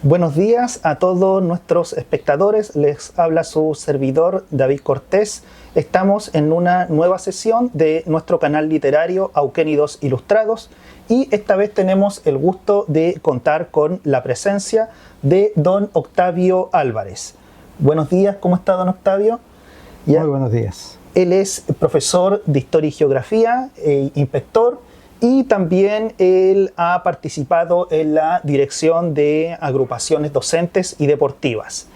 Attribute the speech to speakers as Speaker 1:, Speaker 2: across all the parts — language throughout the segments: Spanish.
Speaker 1: Buenos días a todos nuestros espectadores, les habla su servidor David Cortés. Estamos en una nueva sesión de nuestro canal literario Auquénidos Ilustrados y esta vez tenemos el gusto de contar con la presencia de don Octavio Álvarez. Buenos días, ¿cómo está don Octavio?
Speaker 2: Muy buenos días.
Speaker 1: Él es profesor de Historia y Geografía, inspector, y también él ha participado en la dirección de agrupaciones docentes y deportivas.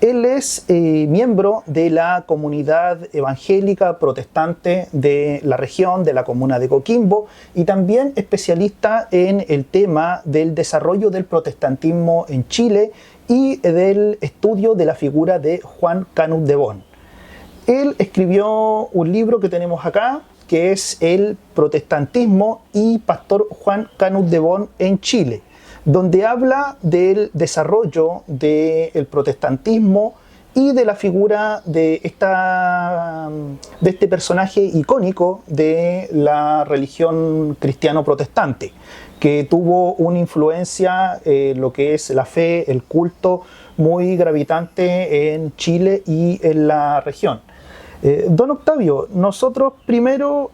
Speaker 1: Él es miembro de la comunidad evangélica protestante de la región, de la comuna de Coquimbo, y también especialista en el tema del desarrollo del protestantismo en Chile y del estudio de la figura de Juan Canut de Bon. Él escribió un libro que tenemos acá, que es El protestantismo y Pastor Juan Canut de Bon en Chile, donde habla del desarrollo del protestantismo y de la figura de este personaje icónico de la religión cristiano-protestante, que tuvo una influencia en lo que es la fe, el culto, muy gravitante en Chile y en la región. Don Octavio, nosotros primero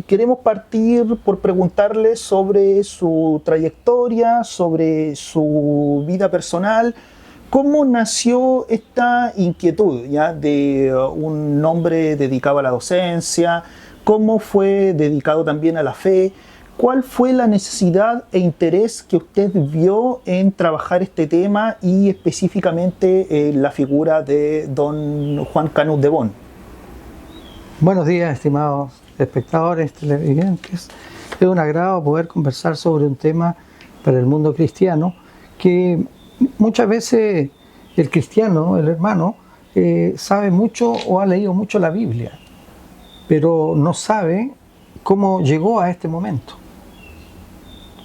Speaker 1: queremos partir por preguntarle sobre su trayectoria, sobre su vida personal. ¿Cómo nació esta inquietud ya de un hombre dedicado a la docencia? ¿Cómo fue dedicado también a la fe? ¿Cuál fue la necesidad e interés que usted vio en trabajar este tema y específicamente la figura de don Juan Canut de Bon?
Speaker 2: Buenos días, estimados espectadores, televidentes. Es un agrado poder conversar sobre un tema para el mundo cristiano que muchas veces el cristiano, el hermano, sabe mucho o ha leído mucho la Biblia, pero no sabe cómo llegó a este momento.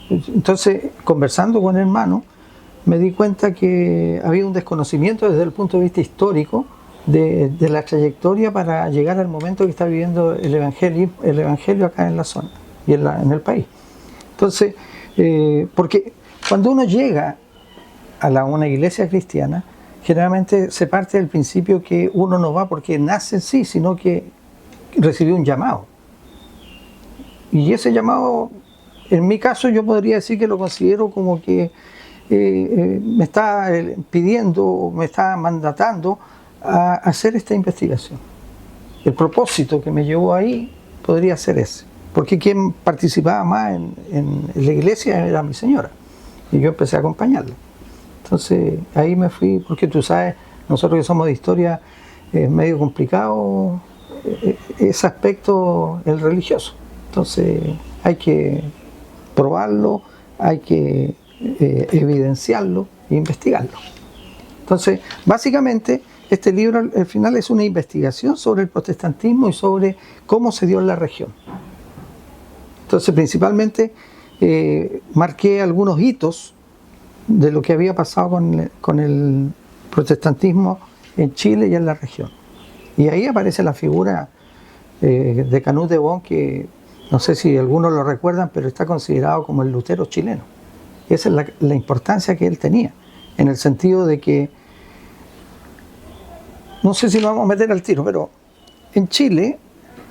Speaker 2: Entonces, conversando con el hermano, me di cuenta que había un desconocimiento desde el punto de vista histórico de la trayectoria para llegar al momento que está viviendo el evangelio acá en la zona y en el país. Entonces, porque cuando uno llega a una iglesia cristiana, generalmente se parte del principio que uno no va porque nace en sí, sino que recibió un llamado. Y ese llamado, en mi caso, yo podría decir que lo considero como que me está pidiendo, me está mandatando a hacer esta investigación. El propósito que me llevó ahí podría ser ese, porque quien participaba más en la iglesia era mi señora, y yo empecé a acompañarla. Entonces ahí me fui, porque tú sabes, nosotros que somos de historia, es medio complicado ese aspecto, el religioso. Entonces hay que probarlo, hay que evidenciarlo e investigarlo. Entonces, básicamente, este libro al final es una investigación sobre el protestantismo y sobre cómo se dio en la región. Entonces, principalmente, marqué algunos hitos de lo que había pasado con el protestantismo en Chile y en la región. Y ahí aparece la figura de Canut de Bon, que no sé si algunos lo recuerdan, pero está considerado como el Lutero chileno. Y esa es la importancia que él tenía, en el sentido de que, no sé si nos vamos a meter al tiro, pero en Chile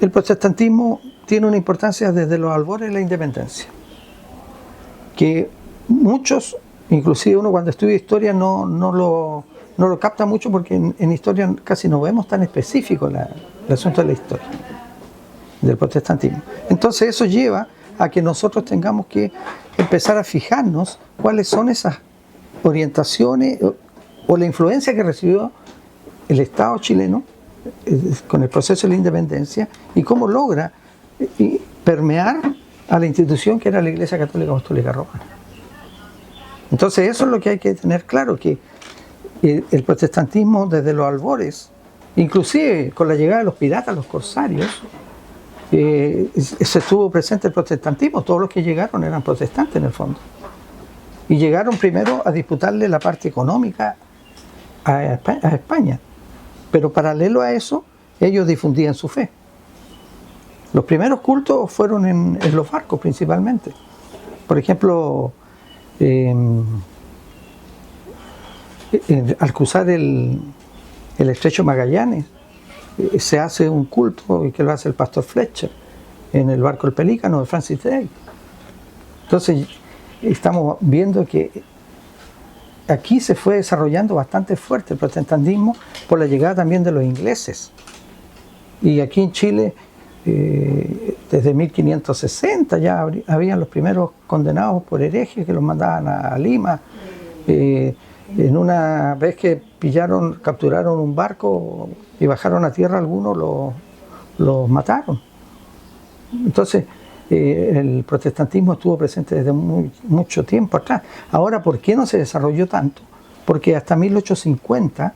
Speaker 2: el protestantismo tiene una importancia desde los albores de la independencia, que muchos, inclusive uno cuando estudia historia no lo capta mucho, porque en historia casi no vemos tan específico el asunto de la historia del protestantismo. Entonces eso lleva a que nosotros tengamos que empezar a fijarnos cuáles son esas orientaciones o la influencia que recibió el Estado chileno con el proceso de la independencia y cómo logra permear a la institución que era la Iglesia Católica Apostólica Romana. Entonces eso es lo que hay que tener claro, que el protestantismo desde los albores, inclusive con la llegada de los piratas, los corsarios, se estuvo presente el protestantismo. Todos los que llegaron eran protestantes en el fondo, y llegaron primero a disputarle la parte económica a España, pero paralelo a eso ellos difundían su fe. Los primeros cultos fueron en los barcos principalmente. Por ejemplo, al cruzar el estrecho Magallanes, se hace un culto y que lo hace el pastor Fletcher en el barco El Pelícano de Francis Drake. Entonces estamos viendo que aquí se fue desarrollando bastante fuerte el protestantismo por la llegada también de los ingleses. Y aquí en Chile, desde 1560 ya habían los primeros condenados por herejes que los mandaban a Lima. En una vez que capturaron un barco y bajaron a tierra, algunos los mataron. Entonces, el protestantismo estuvo presente desde mucho tiempo atrás. Ahora, ¿por qué no se desarrolló tanto? Porque hasta 1850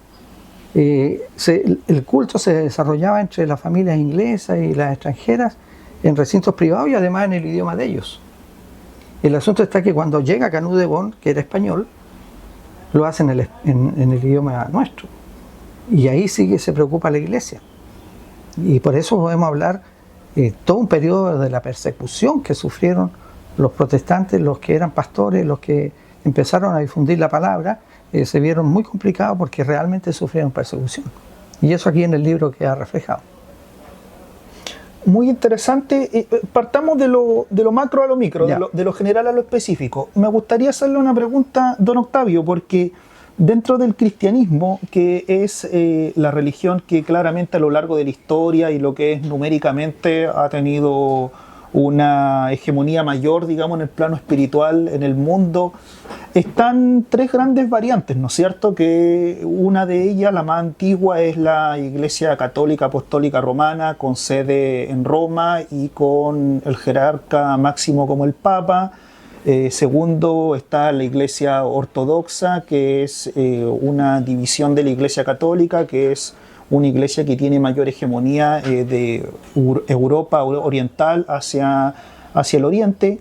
Speaker 2: el culto se desarrollaba entre las familias inglesas y las extranjeras en recintos privados y además en el idioma de ellos. El asunto está que cuando llega Canut de Bon, que era español, lo hace en el idioma nuestro. Y ahí sí que se preocupa la iglesia. Y por eso podemos hablar todo un periodo de la persecución que sufrieron los protestantes, los que eran pastores, los que empezaron a difundir la palabra, se vieron muy complicados porque realmente sufrieron persecución. Y eso aquí en el libro queda reflejado.
Speaker 1: Muy interesante. Partamos de lo macro a lo micro, de lo general a lo específico. Me gustaría hacerle una pregunta, don Octavio, porque dentro del cristianismo, que es la religión que claramente a lo largo de la historia y lo que es numéricamente ha tenido una hegemonía mayor, digamos, en el plano espiritual, en el mundo, están tres grandes variantes, ¿no es cierto? Que una de ellas, la más antigua, es la Iglesia Católica Apostólica Romana, con sede en Roma y con el jerarca máximo como el Papa. Segundo está la Iglesia Ortodoxa, que es una división de la Iglesia Católica, que es una iglesia que tiene mayor hegemonía de Europa oriental hacia el oriente.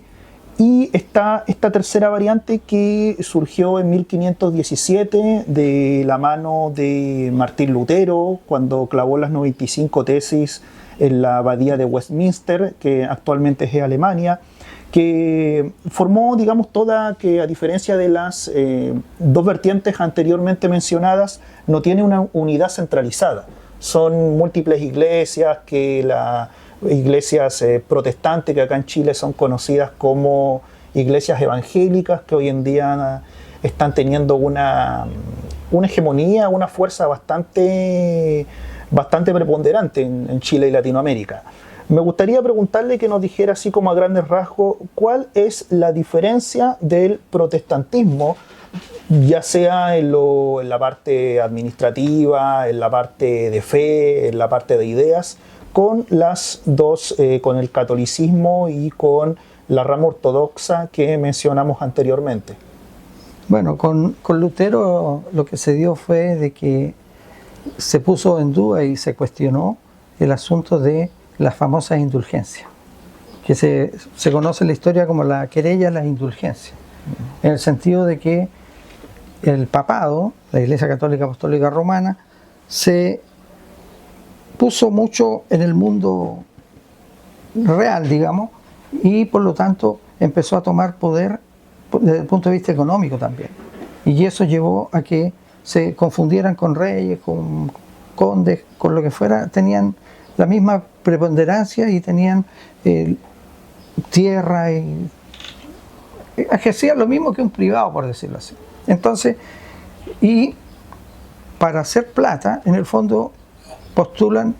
Speaker 1: Y está esta tercera variante que surgió en 1517 de la mano de Martín Lutero, cuando clavó las 95 tesis en la abadía de Westminster, que actualmente es Alemania, que formó, digamos, que a diferencia de las dos vertientes anteriormente mencionadas, no tiene una unidad centralizada. Son múltiples iglesias, que las iglesias protestantes, que acá en Chile son conocidas como iglesias evangélicas, que hoy en día están teniendo una hegemonía, una fuerza bastante preponderante en Chile y Latinoamérica. Me gustaría preguntarle que nos dijera, así como a grandes rasgos, cuál es la diferencia del protestantismo, ya sea en la parte administrativa, en la parte de fe, en la parte de ideas, con las dos, con el catolicismo y con la rama ortodoxa que mencionamos anteriormente.
Speaker 2: Bueno, con Lutero lo que se dio fue de que se puso en duda y se cuestionó el asunto de las famosas indulgencias, que se conoce en la historia como la querella a las indulgencias, en el sentido de que el papado, la Iglesia Católica Apostólica Romana, se puso mucho en el mundo real, digamos, y por lo tanto empezó a tomar poder desde el punto de vista económico también. Y eso llevó a que se confundieran con reyes, con condes, con lo que fuera, tenían la misma preponderancia y tenían tierra y ejercían lo mismo que un privado, por decirlo así. Entonces, y para hacer plata, en el fondo postulan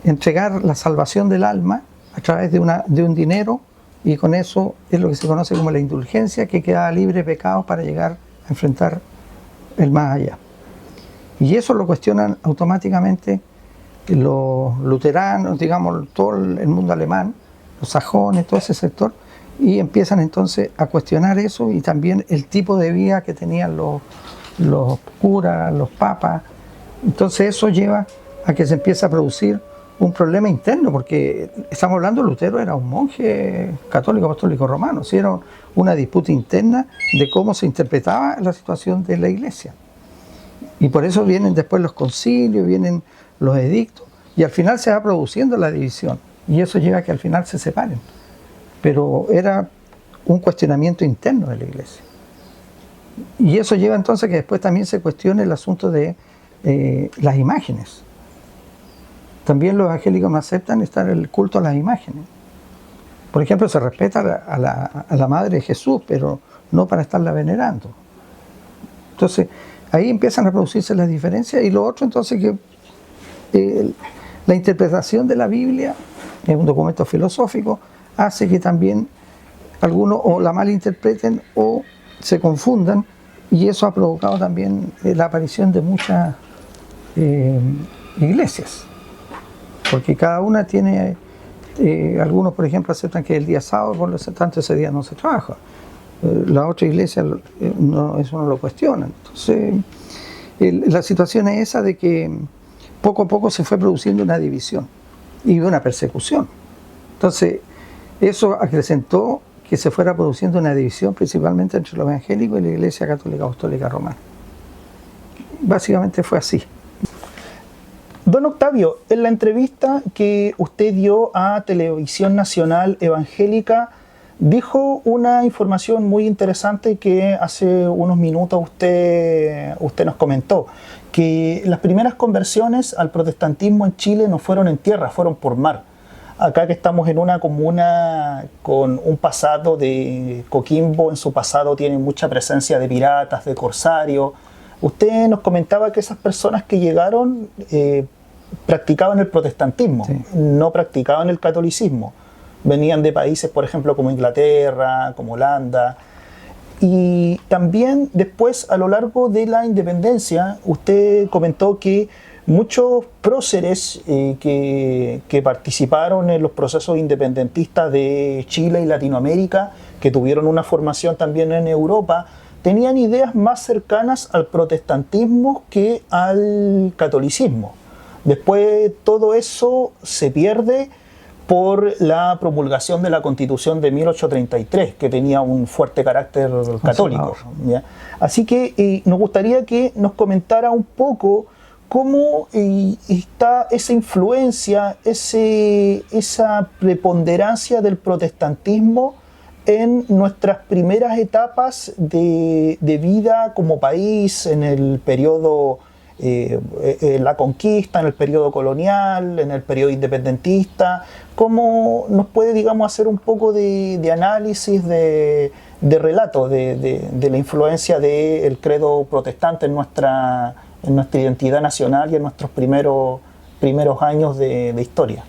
Speaker 2: entregar la salvación del alma a través de un dinero, y con eso es lo que se conoce como la indulgencia, que queda libre de pecados para llegar a enfrentar el más allá. Y eso lo cuestionan automáticamente los luteranos, digamos, todo el mundo alemán, los sajones, todo ese sector, y empiezan entonces a cuestionar eso y también el tipo de vida que tenían los curas, los papas. Entonces eso lleva a que se empiece a producir un problema interno, porque estamos hablando, Lutero era un monje católico apostólico romano, ¿sí? Era una disputa interna de cómo se interpretaba la situación de la iglesia. Y por eso vienen después los concilios, vienen los edictos, y al final se va produciendo la división, y eso lleva a que al final se separen. Pero era un cuestionamiento interno de la iglesia. Y eso lleva entonces que después también se cuestione el asunto de las imágenes. También los evangélicos no aceptan estar el culto a las imágenes. Por ejemplo, se respeta a la Madre de Jesús, pero no para estarla venerando. Entonces, ahí empiezan a producirse las diferencias. Y lo otro, entonces, que la interpretación de la Biblia, en un documento filosófico, hace que también algunos o la malinterpreten o se confundan, y eso ha provocado también la aparición de muchas iglesias, porque cada una tiene, algunos por ejemplo aceptan que el día sábado, por lo tanto ese día no se trabaja, la otra iglesia eso no lo cuestiona. Entonces la situación es esa de que poco a poco se fue produciendo una división y una persecución. Entonces eso acrecentó que se fuera produciendo una división principalmente entre los evangélicos y la Iglesia Católica Apostólica Romana. Básicamente fue así.
Speaker 1: Don Octavio, en la entrevista que usted dio a Televisión Nacional Evangélica, dijo una información muy interesante que hace unos minutos usted nos comentó, que las primeras conversiones al protestantismo en Chile no fueron en tierra, fueron por mar. Acá que estamos en una comuna con un pasado de Coquimbo, en su pasado tiene mucha presencia de piratas, de corsarios. Usted nos comentaba que esas personas que llegaron practicaban el protestantismo, sí, no practicaban el catolicismo. Venían de países, por ejemplo, como Inglaterra, como Holanda. Y también después, a lo largo de la independencia, usted comentó que muchos próceres que participaron en los procesos independentistas de Chile y Latinoamérica, que tuvieron una formación también en Europa, tenían ideas más cercanas al protestantismo que al catolicismo. Después todo eso se pierde por la promulgación de la Constitución de 1833, que tenía un fuerte carácter católico, ¿ya? Así que nos gustaría que nos comentara un poco cómo está esa influencia, esa preponderancia del protestantismo en nuestras primeras etapas de vida como país, en el periodo, la conquista, en el periodo colonial, en el periodo independentista. ¿Cómo nos puede, digamos, hacer un poco de análisis, de relato de la influencia del credo protestante en nuestra identidad nacional y en nuestros primeros años de historia?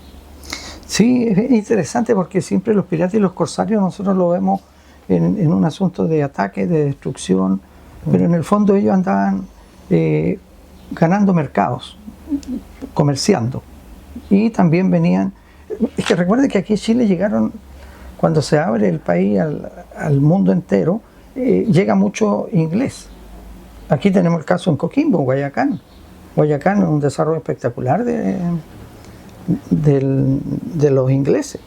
Speaker 2: Sí, es interesante porque siempre los piratas y los corsarios nosotros lo vemos en un asunto de ataque, de destrucción, pero en el fondo ellos andaban ganando mercados, comerciando, y también venían. Es que recuerde que aquí en Chile llegaron, cuando se abre el país al mundo entero, llega mucho inglés. Aquí tenemos el caso en Coquimbo, en Guayacán. Guayacán es un desarrollo espectacular de los ingleses.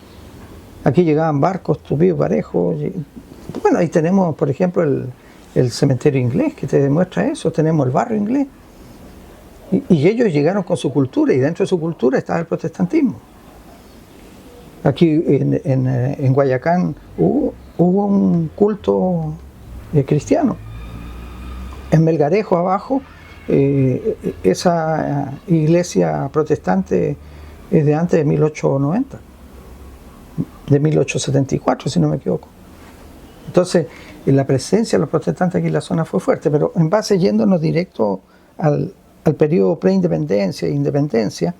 Speaker 2: Aquí llegaban barcos, tupidos, parejos. Bueno, ahí tenemos, por ejemplo, el cementerio inglés, que te demuestra eso. Tenemos el barrio inglés. Y ellos llegaron con su cultura, y dentro de su cultura estaba el protestantismo. Aquí en Guayacán hubo un culto cristiano. En Melgarejo, abajo, esa iglesia protestante es de antes de 1890, de 1874, si no me equivoco. Entonces, la presencia de los protestantes aquí en la zona fue fuerte, pero en base, yéndonos directo al periodo preindependencia e independencia,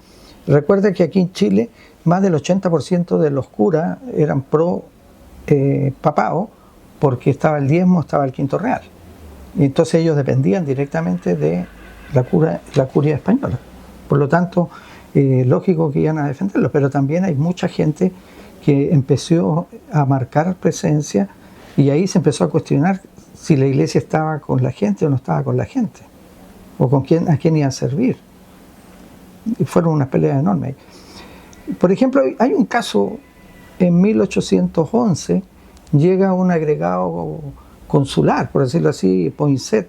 Speaker 2: recuerda que aquí en Chile más del 80% de los curas eran pro papado, porque estaba el diezmo, estaba el quinto real. Y entonces ellos dependían directamente de la curia española. Por lo tanto, lógico que iban a defenderlo, pero también hay mucha gente que empezó a marcar presencia, y ahí se empezó a cuestionar si la iglesia estaba con la gente o no estaba con la gente, o a quién iba a servir. Y fueron unas peleas enormes. Por ejemplo, hay un caso, en 1811 llega un agregado consular, por decirlo así, Poinsett,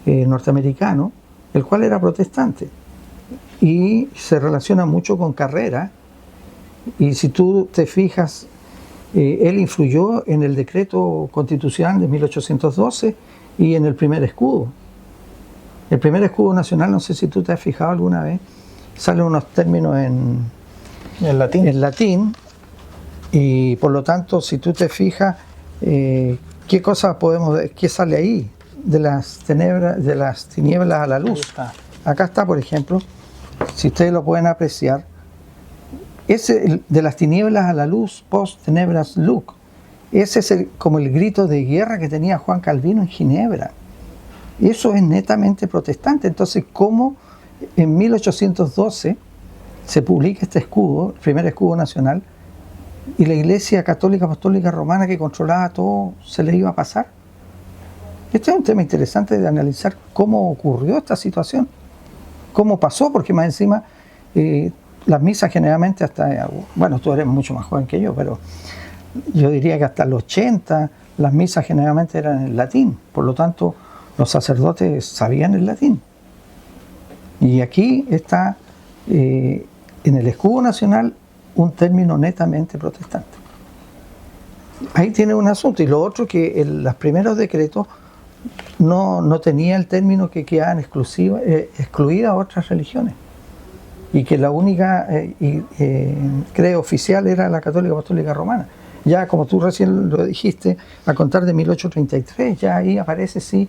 Speaker 2: norteamericano, el cual era protestante y se relaciona mucho con Carrera, y si tú te fijas, él influyó en el decreto constitucional de 1812 y en el primer escudo. El primer escudo nacional, no sé si tú te has fijado alguna vez, salen unos términos en latín, y por lo tanto, si tú te fijas, ¿qué cosa qué sale ahí? De las tinieblas a la luz. Acá está, por ejemplo, si ustedes lo pueden apreciar, ese de las tinieblas a la luz, post tenebras luc. Ese es como el grito de guerra que tenía Juan Calvino en Ginebra. Y eso es netamente protestante. Entonces, ¿cómo en 1812 se publica este escudo, el primer escudo nacional, y la Iglesia Católica Apostólica Romana, que controlaba todo, se le iba a pasar? Este es un tema interesante de analizar cómo ocurrió esta situación, cómo pasó, porque más encima las misas generalmente bueno, tú eres mucho más joven que yo, pero yo diría que hasta los 80 las misas generalmente eran en latín, por lo tanto los sacerdotes sabían el latín. Y aquí está en el escudo nacional un término netamente protestante. Ahí tiene un asunto. Y lo otro, que los primeros decretos no tenía el término que quedaban excluidas otras religiones, y que la única creo oficial era la Católica Apostólica Romana. Ya, como tú recién lo dijiste, a contar de 1833, ya ahí aparece sí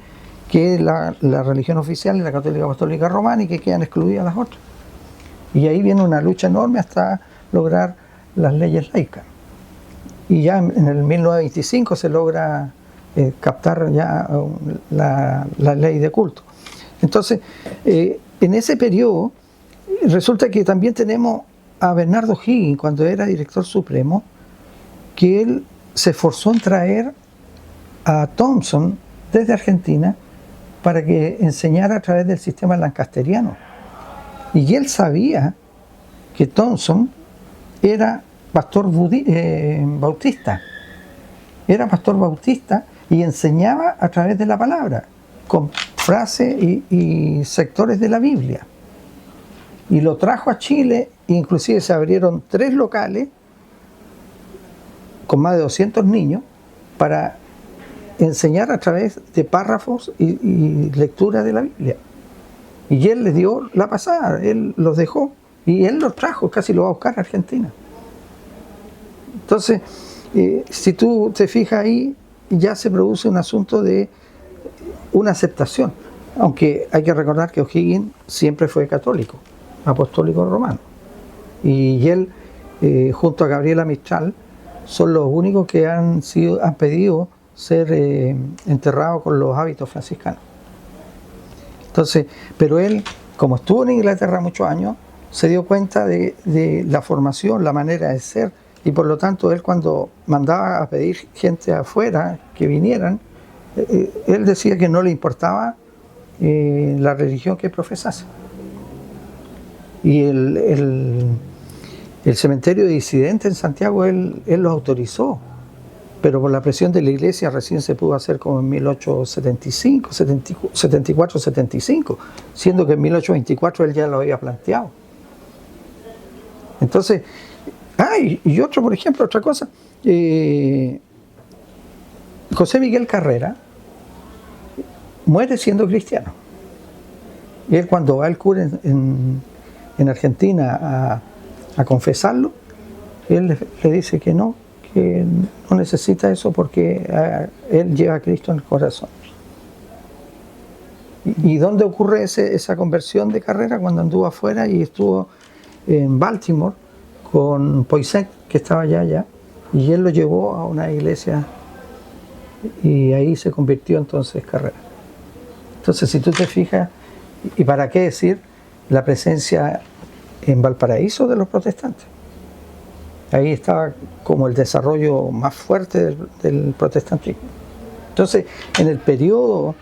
Speaker 2: que la religión oficial es la Católica Apostólica Romana y que quedan excluidas las otras. Y ahí viene una lucha enorme hasta lograr las leyes laicas. Y ya en el 1925 se logra captar ya la ley de culto. Entonces, en ese periodo, resulta que también tenemos a Bernardo O'Higgins, cuando era director supremo, que él se esforzó en traer a Thompson desde Argentina para que enseñara a través del sistema lancasteriano. Y él sabía que Thompson era pastor bautista. Era pastor bautista y enseñaba a través de la palabra, con frases y sectores de la Biblia. Y lo trajo a Chile, inclusive se abrieron 3 locales con más de 200 niños para enseñar a través de párrafos y lectura de la Biblia. Y él les dio la pasada, él los dejó y él los trajo, casi lo va a buscar a Argentina. Entonces, si tú te fijas ahí, ya se produce un asunto de una aceptación, aunque hay que recordar que O'Higgins siempre fue católico, apostólico romano, y él junto a Gabriela Mistral son los únicos que han pedido ser enterrados con los hábitos franciscanos. Entonces, pero él, como estuvo en Inglaterra muchos años, se dio cuenta de la formación, la manera de ser, y por lo tanto él, cuando mandaba a pedir gente afuera que vinieran, él decía que no le importaba la religión que profesase. Y el cementerio de disidentes en Santiago él lo autorizó, pero por la presión de la iglesia recién se pudo hacer como en 1875, 74, 75, siendo que en 1824 él ya lo había planteado. Entonces, y otro, por ejemplo, otra cosa, José Miguel Carrera muere siendo cristiano. Y él, cuando va el cura en Argentina a confesarlo, él le dice que no necesita eso porque él lleva a Cristo en el corazón. ¿Y dónde ocurre esa conversión de Carrera? Cuando anduvo afuera y estuvo en Baltimore con Poinsett, que estaba allá, y él lo llevó a una iglesia y ahí se convirtió entonces Carrera. Entonces, si tú te fijas, y para qué decir la presencia en Valparaíso de los protestantes, ahí estaba como el desarrollo más fuerte del protestantismo. Entonces, en el periodo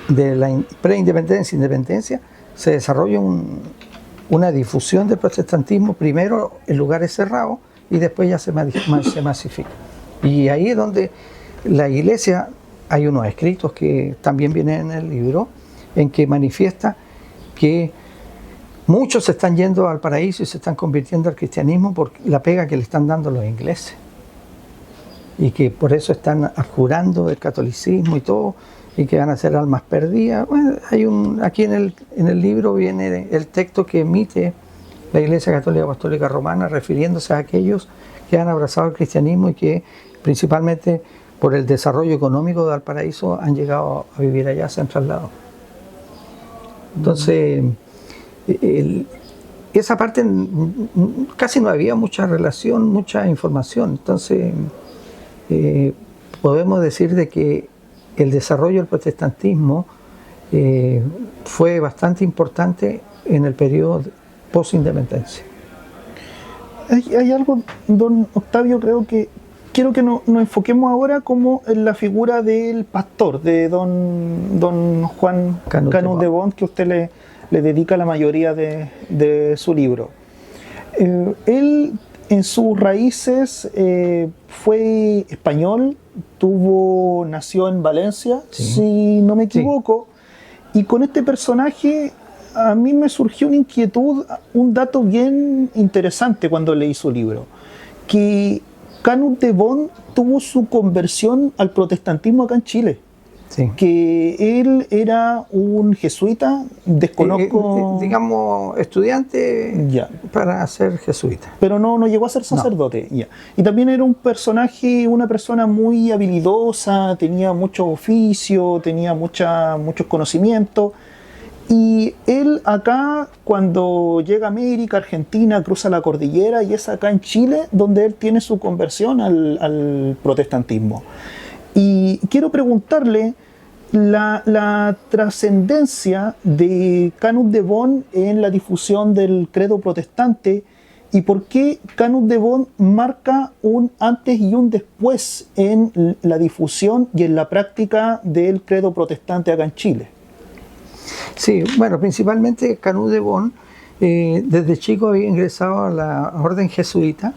Speaker 2: de la preindependencia e independencia se desarrolla una difusión del protestantismo, primero en lugares cerrados y después ya se masifica. Y ahí es donde la iglesia, hay unos escritos que también vienen en el libro, en que manifiesta que muchos se están yendo al paraíso y se están convirtiendo al cristianismo por la pega que le están dando los ingleses. y que por eso están abjurando del catolicismo y todo, y que van a ser almas perdidas. Bueno, aquí en el libro viene el texto que emite la Iglesia Católica Apostólica Romana refiriéndose a aquellos que han abrazado el cristianismo y que principalmente por el desarrollo económico de Valparaíso han llegado a vivir allá, se han trasladado. Entonces, esa parte casi no había mucha relación, mucha información. Entonces, podemos decir de que el desarrollo del protestantismo fue bastante importante en el periodo post-independencia.
Speaker 1: Hay algo, don Octavio, quiero que nos enfoquemos ahora como en la figura del pastor, de don Juan Canut de Bont, que usted le dedica la mayoría de su libro. Él, en sus raíces, fue español, nació en Valencia, sí, si no me equivoco, sí. Y con este personaje a mí me surgió una inquietud, un dato bien interesante cuando leí su libro, que Canut de Bont tuvo su conversión al protestantismo acá en Chile. Sí. Que él era un jesuita, desconozco...
Speaker 2: digamos, estudiante ya, para ser jesuita.
Speaker 1: Pero no llegó a ser sacerdote. No. Ya. Y también era un personaje, una persona muy habilidosa, tenía mucho oficio, tenía muchos conocimientos. Y él acá, cuando llega a América, Argentina, cruza la cordillera, y es acá en Chile donde él tiene su conversión al protestantismo. Y quiero preguntarle la trascendencia de Canut de Bont en la difusión del credo protestante y por qué Canut de Bont marca un antes y un después en la difusión y en la práctica del credo protestante acá en Chile.
Speaker 2: Sí, bueno, principalmente Canut de Bont desde chico había ingresado a la orden jesuita.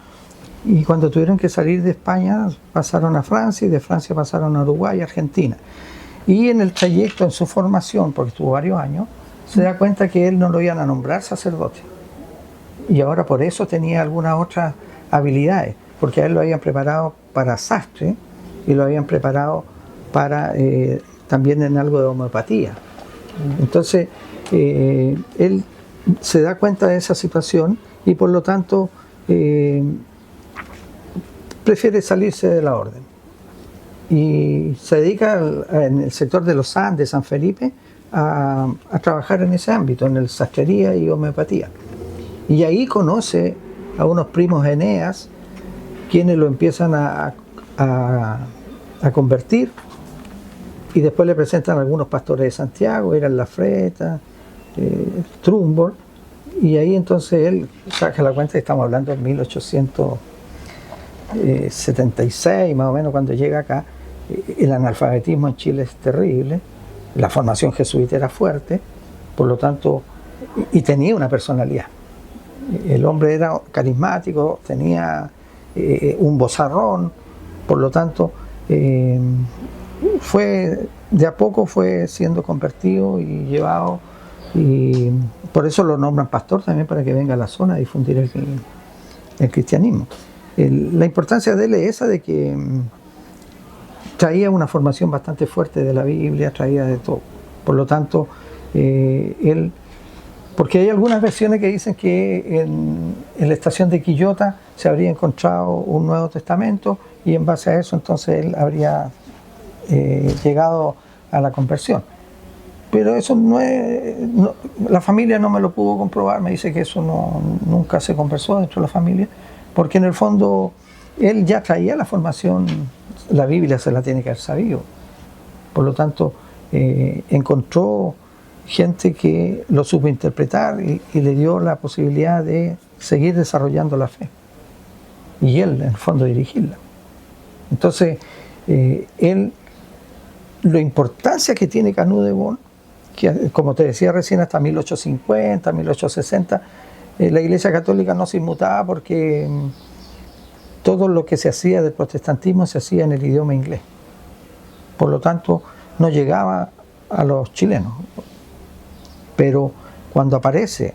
Speaker 2: Y cuando tuvieron que salir de España, pasaron a Francia, y de Francia pasaron a Uruguay y Argentina. Y en el trayecto, en su formación, porque estuvo varios años, se da cuenta que él no lo iban a nombrar sacerdote. Y ahora por eso tenía algunas otras habilidades, porque a él lo habían preparado para sastre y lo habían preparado para también en algo de homeopatía. Entonces, él se da cuenta de esa situación y por lo tanto... prefiere salirse de la orden y se dedica en el sector de los Andes, San Felipe, a trabajar en ese ámbito, en el sastrería y homeopatía. Y ahí conoce a unos primos Eneas, quienes lo empiezan a convertir, y después le presentan a algunos pastores de Santiago, eran La Freta, Trumbull, y ahí entonces él saca la cuenta que estamos hablando de 1876 más o menos cuando llega acá. El analfabetismo en Chile es terrible, la formación jesuita era fuerte, por lo tanto, y tenía una personalidad. El hombre era carismático, tenía un vozarrón, por lo tanto, de a poco fue siendo convertido y llevado, y por eso lo nombran pastor también, para que venga a la zona a difundir el cristianismo. La importancia de él es esa de que traía una formación bastante fuerte de la Biblia, traía de todo. Por lo tanto, él, porque hay algunas versiones que dicen que en la estación de Quillota se habría encontrado un Nuevo Testamento y en base a eso entonces él habría llegado a la conversión. Pero eso la familia no me lo pudo comprobar, me dice que eso nunca se conversó dentro de la familia, porque en el fondo él ya traía la formación, la Biblia se la tiene que haber sabido. Por lo tanto, encontró gente que lo supo interpretar y le dio la posibilidad de seguir desarrollando la fe. Y él, en el fondo, dirigirla. Entonces, la importancia que tiene Canut de Bont, que como te decía recién, hasta 1850, 1860, la Iglesia Católica no se inmutaba porque todo lo que se hacía del protestantismo se hacía en el idioma inglés. Por lo tanto, no llegaba a los chilenos. Pero cuando aparece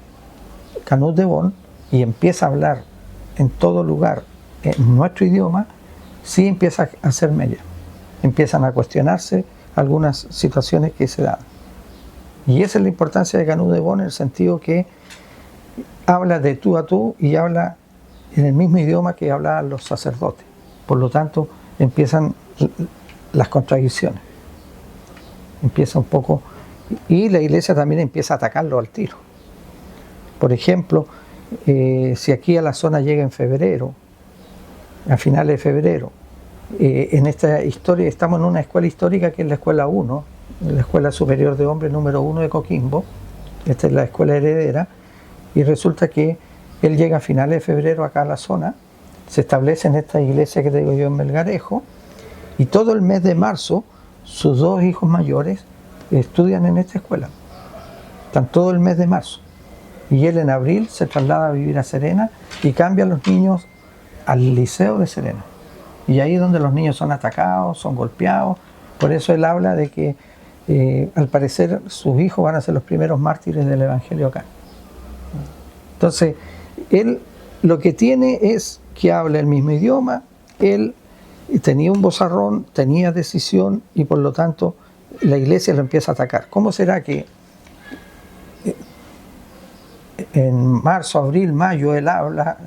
Speaker 2: Canut de Bont y empieza a hablar en todo lugar en nuestro idioma, sí empieza a hacer mella. Empiezan a cuestionarse algunas situaciones que se dan. Y esa es la importancia de Canut de Bon, en el sentido que habla de tú a tú y habla en el mismo idioma que hablaban los sacerdotes. Por lo tanto, empiezan las contradicciones. Empieza un poco, y la iglesia también empieza a atacarlo al tiro. Por ejemplo, si aquí a la zona llega en febrero, a finales de febrero, en esta historia estamos en una escuela histórica que es la escuela 1, la Escuela Superior de Hombres número 1 de Coquimbo. Esta es la escuela heredera, y resulta que él llega a finales de febrero acá a la zona, se establece en esta iglesia que te digo yo en Melgarejo, y todo el mes de marzo sus dos hijos mayores estudian en esta escuela. Están todo el mes de marzo. Y él en abril se traslada a vivir a Serena y cambia a los niños al liceo de Serena. Y ahí es donde los niños son atacados, son golpeados. Por eso él habla de que al parecer sus hijos van a ser los primeros mártires del Evangelio acá. Entonces, él lo que tiene es que habla el mismo idioma, él tenía un vozarrón, tenía decisión, y por lo tanto la iglesia lo empieza a atacar. ¿Cómo será que en marzo, abril, mayo él habla,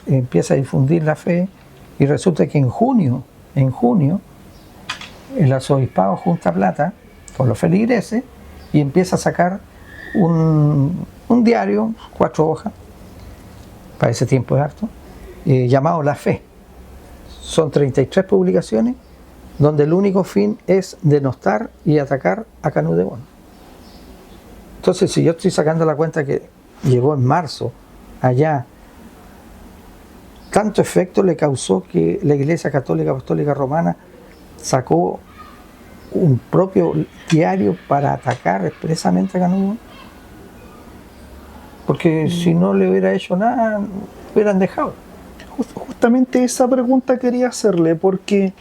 Speaker 2: empieza a difundir la fe, y resulta que en junio el arzobispado junta plata con los feligreses y empieza a sacar un diario, 4 hojas, para ese tiempo es harto, llamado La Fe. Son 33 publicaciones donde el único fin es denostar y atacar a Canut de Bon. Entonces, si yo estoy sacando la cuenta que llegó en marzo allá, tanto efecto le causó que la Iglesia Católica Apostólica Romana sacó un propio diario para atacar expresamente a Canut de Bon. Porque si no le hubiera hecho nada, lo hubieran dejado.
Speaker 1: Justamente esa pregunta quería hacerle, porque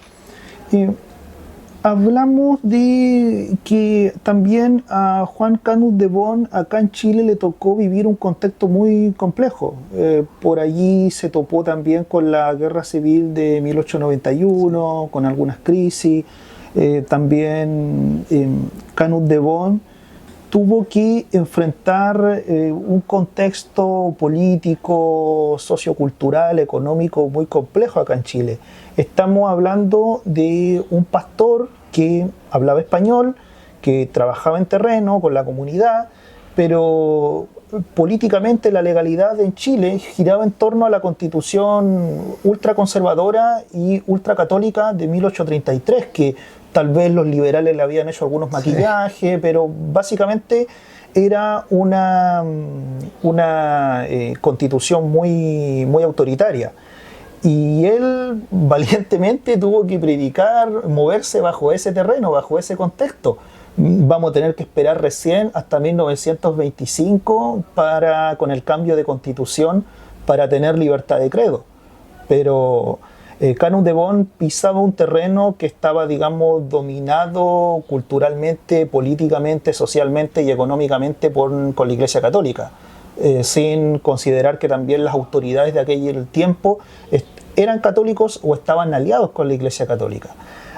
Speaker 1: hablamos de que también a Juan Canut de Bon acá en Chile le tocó vivir un contexto muy complejo. Por allí se topó también con la Guerra Civil de 1891, con algunas crisis. También Canut de Bon tuvo que enfrentar un contexto político, sociocultural, económico muy complejo acá en Chile. Estamos hablando de un pastor que hablaba español, que trabajaba en terreno con la comunidad, pero políticamente la legalidad en Chile giraba en torno a la constitución ultraconservadora y ultracatólica de 1833, que tal vez los liberales le habían hecho algunos maquillajes, sí, pero básicamente era una constitución muy autoritaria. Y él valientemente tuvo que predicar, moverse bajo ese terreno, bajo ese contexto. Vamos a tener que esperar recién hasta 1925 con el cambio de constitución para tener libertad de credo. Pero Canut de Bon pisaba un terreno que estaba, digamos, dominado culturalmente, políticamente, socialmente y económicamente con la Iglesia Católica, sin considerar que también las autoridades de aquel tiempo eran católicos o estaban aliados con la Iglesia Católica.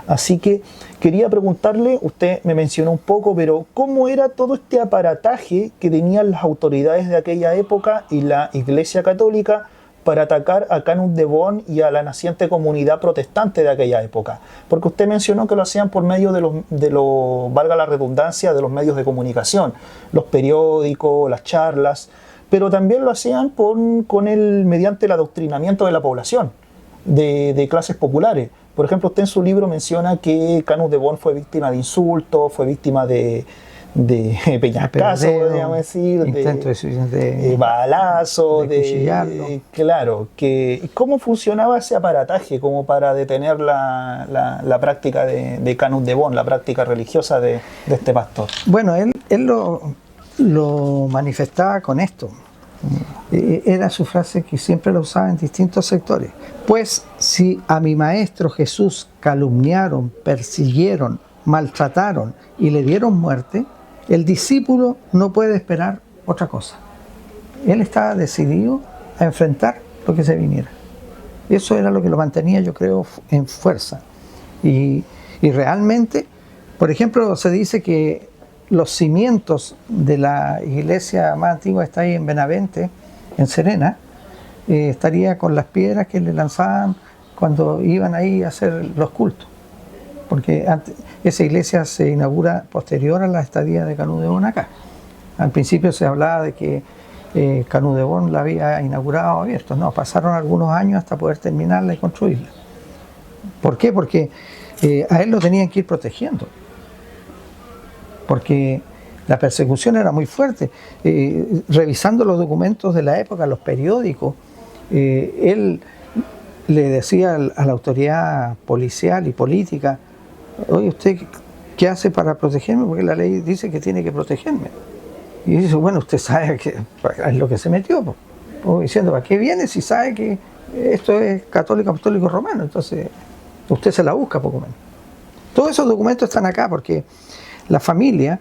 Speaker 1: Así que quería preguntarle, usted me mencionó un poco, pero ¿cómo era todo este aparataje que tenían las autoridades de aquella época y la Iglesia Católica para atacar a Canut de Bon y a la naciente comunidad protestante de aquella época? Porque usted mencionó que lo hacían por medio de los, valga la redundancia, de los medios de comunicación, los periódicos, las charlas, pero también lo hacían mediante el adoctrinamiento de la población, de clases populares. Por ejemplo, usted en su libro menciona que Canut de Bon fue víctima de insultos, fue víctima de peñascazo, podríamos decir, de balazo, claro, ¿cómo funcionaba ese aparataje como para detener la práctica de Canut de Bon, la práctica religiosa de este pastor?
Speaker 2: Bueno, él lo manifestaba con esto. Era su frase que siempre lo usaba en distintos sectores. Pues si a mi maestro Jesús calumniaron, persiguieron, maltrataron y le dieron muerte, el discípulo no puede esperar otra cosa. Él estaba decidido a enfrentar lo que se viniera. Eso era lo que lo mantenía, yo creo, en fuerza. Y realmente, por ejemplo, se dice que los cimientos de la iglesia más antigua está ahí en Benavente, en Serena, estaría con las piedras que le lanzaban cuando iban ahí a hacer los cultos. Porque esa iglesia se inaugura posterior a la estadía de Canut de Bon acá. Al principio se hablaba de que Canut de Bon la había inaugurado abierto. No, pasaron algunos años hasta poder terminarla y construirla. ¿Por qué? Porque a él lo tenían que ir protegiendo. Porque la persecución era muy fuerte. Revisando los documentos de la época, los periódicos, él le decía a la autoridad policial y política: oye, ¿usted qué hace para protegerme? Porque la ley dice que tiene que protegerme. Y dice: bueno, usted sabe que es lo que se metió. Pues. Diciendo: ¿para qué viene si sabe que esto es católico, apostólico, romano? Entonces, usted se la busca poco menos. Todos esos documentos están acá porque la familia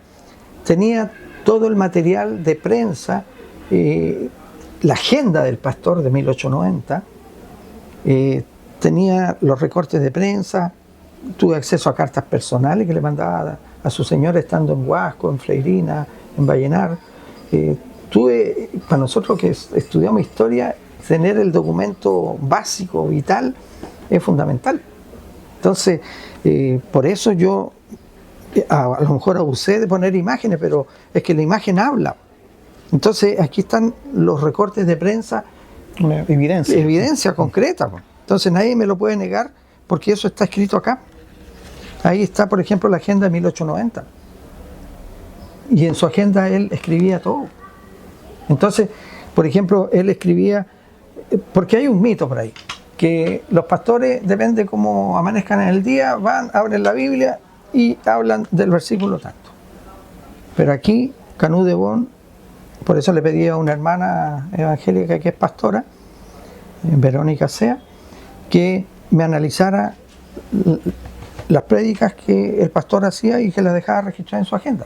Speaker 2: tenía todo el material de prensa, la agenda del pastor de 1890, tenía los recortes de prensa, tuve acceso a cartas personales que le mandaba a su señora estando en Huasco, en Freirina, en Vallenar. Tuve, para nosotros que estudiamos historia, tener el documento básico, vital, es fundamental. Entonces, por eso yo a lo mejor abusé de poner imágenes, pero es que la imagen habla. Entonces, aquí están los recortes de prensa, evidencia concreta. Entonces, nadie me lo puede negar porque eso está escrito acá. Ahí está, por ejemplo, la agenda de 1890. Y en su agenda él escribía todo. Entonces, por ejemplo, él escribía, porque hay un mito por ahí, que los pastores, depende cómo amanezcan en el día, van, abren la Biblia y hablan del versículo tanto. Pero aquí, Canut de Bon, por eso le pedí a una hermana evangélica que es pastora, Verónica Sea, que me analizara las prédicas que el pastor hacía y que las dejaba registrar en su agenda.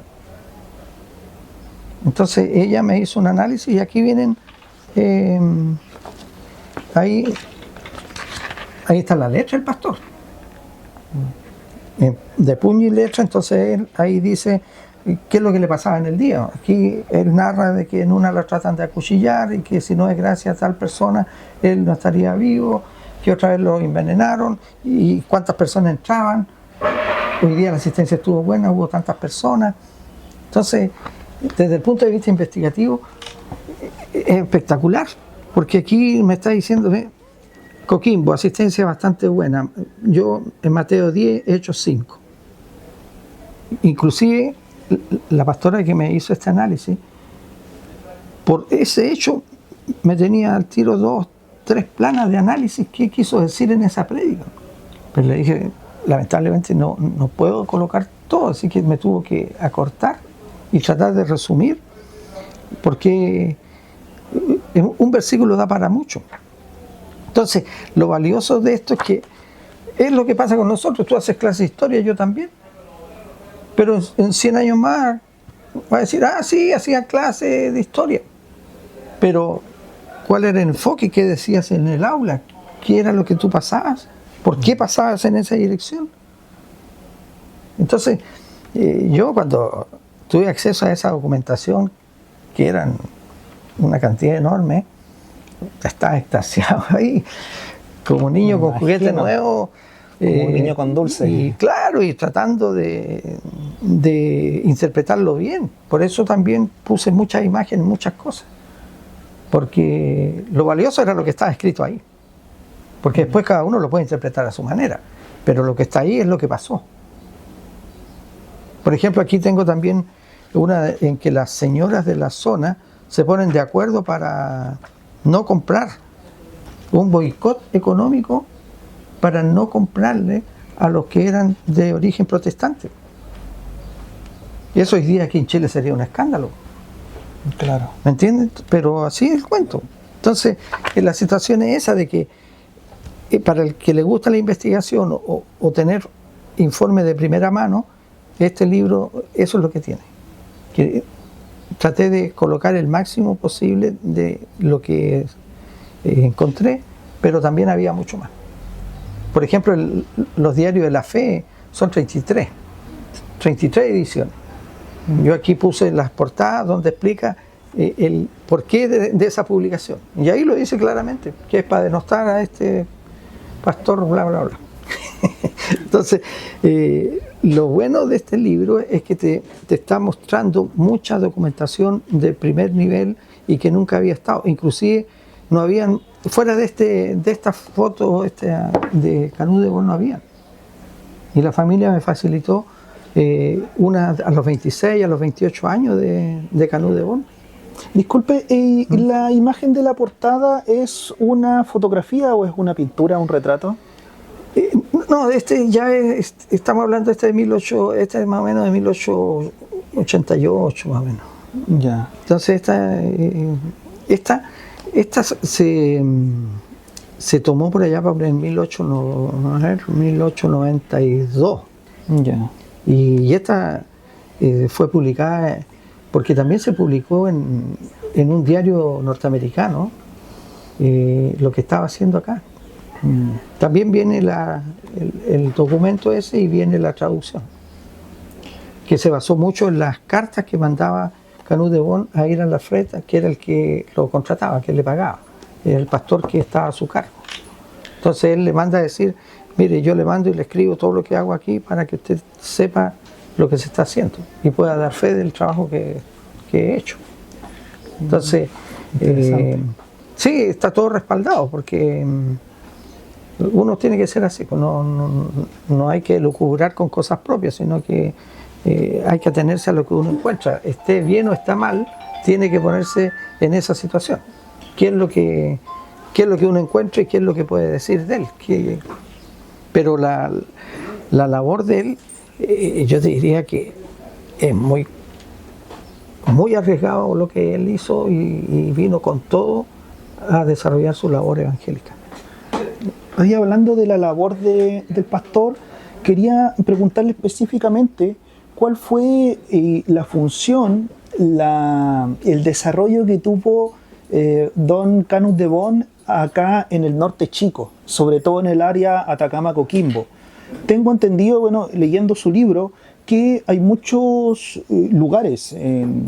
Speaker 2: Entonces ella me hizo un análisis y aquí vienen, ahí está la letra del pastor, de puño y letra. Entonces él ahí dice qué es lo que le pasaba en el día. Aquí él narra de que en una lo tratan de acuchillar y que si no es gracias a tal persona él no estaría vivo, que otra vez lo envenenaron y cuántas personas entraban. Hoy día la asistencia estuvo buena, hubo tantas personas. Entonces, desde el punto de vista investigativo, es espectacular, porque aquí me está diciendo, Coquimbo, asistencia bastante buena. Yo en Mateo 10 he hecho 5. Inclusive, la pastora que me hizo este análisis, por ese hecho, me tenía al tiro 2, 3 planas de análisis qué quiso decir en esa prédica. Pero le dije, lamentablemente no puedo colocar todo, así que me tuvo que acortar y tratar de resumir, porque un versículo da para mucho. Entonces, lo valioso de esto es que es lo que pasa con nosotros. Tú haces clase de historia, yo también, pero en 100 años más va a decir: ah, sí, hacía clase de historia, pero ¿cuál era el enfoque? ¿Qué decías en el aula? ¿Qué era lo que tú pasabas? ¿Por qué pasabas en esa dirección? Entonces, yo cuando tuve acceso a esa documentación, que eran una cantidad enorme, estaba extasiado ahí, como un niño con juguete nuevo.
Speaker 1: Como un niño con dulce.
Speaker 2: Y claro, y tratando de interpretarlo bien. Por eso también puse muchas imágenes, muchas cosas. Porque lo valioso era lo que estaba escrito ahí. Porque después cada uno lo puede interpretar a su manera. Pero lo que está ahí es lo que pasó. Por ejemplo, aquí tengo también una en que las señoras de la zona se ponen de acuerdo para no comprar, un boicot económico para no comprarle a los que eran de origen protestante. Y eso hoy día aquí en Chile sería un escándalo.
Speaker 1: Claro.
Speaker 2: ¿Me entiendes? Pero así es el cuento. Entonces, la situación es esa de que para el que le gusta la investigación o tener informe de primera mano, este libro, eso es lo que tiene. Que traté de colocar el máximo posible de lo que encontré pero también había mucho más. Por ejemplo, los diarios de la fe son 33 ediciones. Yo aquí puse las portadas donde explica el porqué de esa publicación. Y ahí lo dice claramente, que es para denostar a este pastor, bla, bla, bla. Entonces, lo bueno de este libro es que te está mostrando mucha documentación de primer nivel y que nunca había estado. Inclusive, no habían, fuera de esta foto de Canut de Bon no habían. Y la familia me facilitó una a los 26, a los 28 años de Canut de Bon.
Speaker 1: Disculpe, ¿la imagen de la portada es una fotografía o es una pintura, un retrato?
Speaker 2: No, estamos hablando de este es más o menos de 1888 más o menos.
Speaker 1: Ya.
Speaker 2: Entonces esta se tomó por allá por el 1892.
Speaker 1: Ya.
Speaker 2: Y esta fue publicada, porque también se publicó en un diario norteamericano lo que estaba haciendo acá. También viene el documento ese y viene la traducción, que se basó mucho en las cartas que mandaba Canut de Bon a ir a la Freta, que era el que lo contrataba, que le pagaba, el pastor que estaba a su cargo. Entonces él le manda a decir, mire, yo le mando y le escribo todo lo que hago aquí para que usted sepa lo que se está haciendo y pueda dar fe del trabajo que he hecho. Entonces, sí, está todo respaldado, porque uno tiene que ser así, no hay que lucubrar con cosas propias, sino que hay que atenerse a lo que uno encuentra. Esté bien o está mal, tiene que ponerse en esa situación. ¿Qué es lo que uno encuentra y qué es lo que puede decir de él? Pero la labor de él, yo te diría que es muy arriesgado lo que él hizo y vino con todo a desarrollar su labor evangélica.
Speaker 1: Hoy, hablando de la labor del pastor, quería preguntarle específicamente cuál fue la función, el desarrollo que tuvo don Canut de Bon acá en el norte chico, sobre todo en el área Atacama-Coquimbo. Tengo entendido, bueno, leyendo su libro, que hay muchos lugares,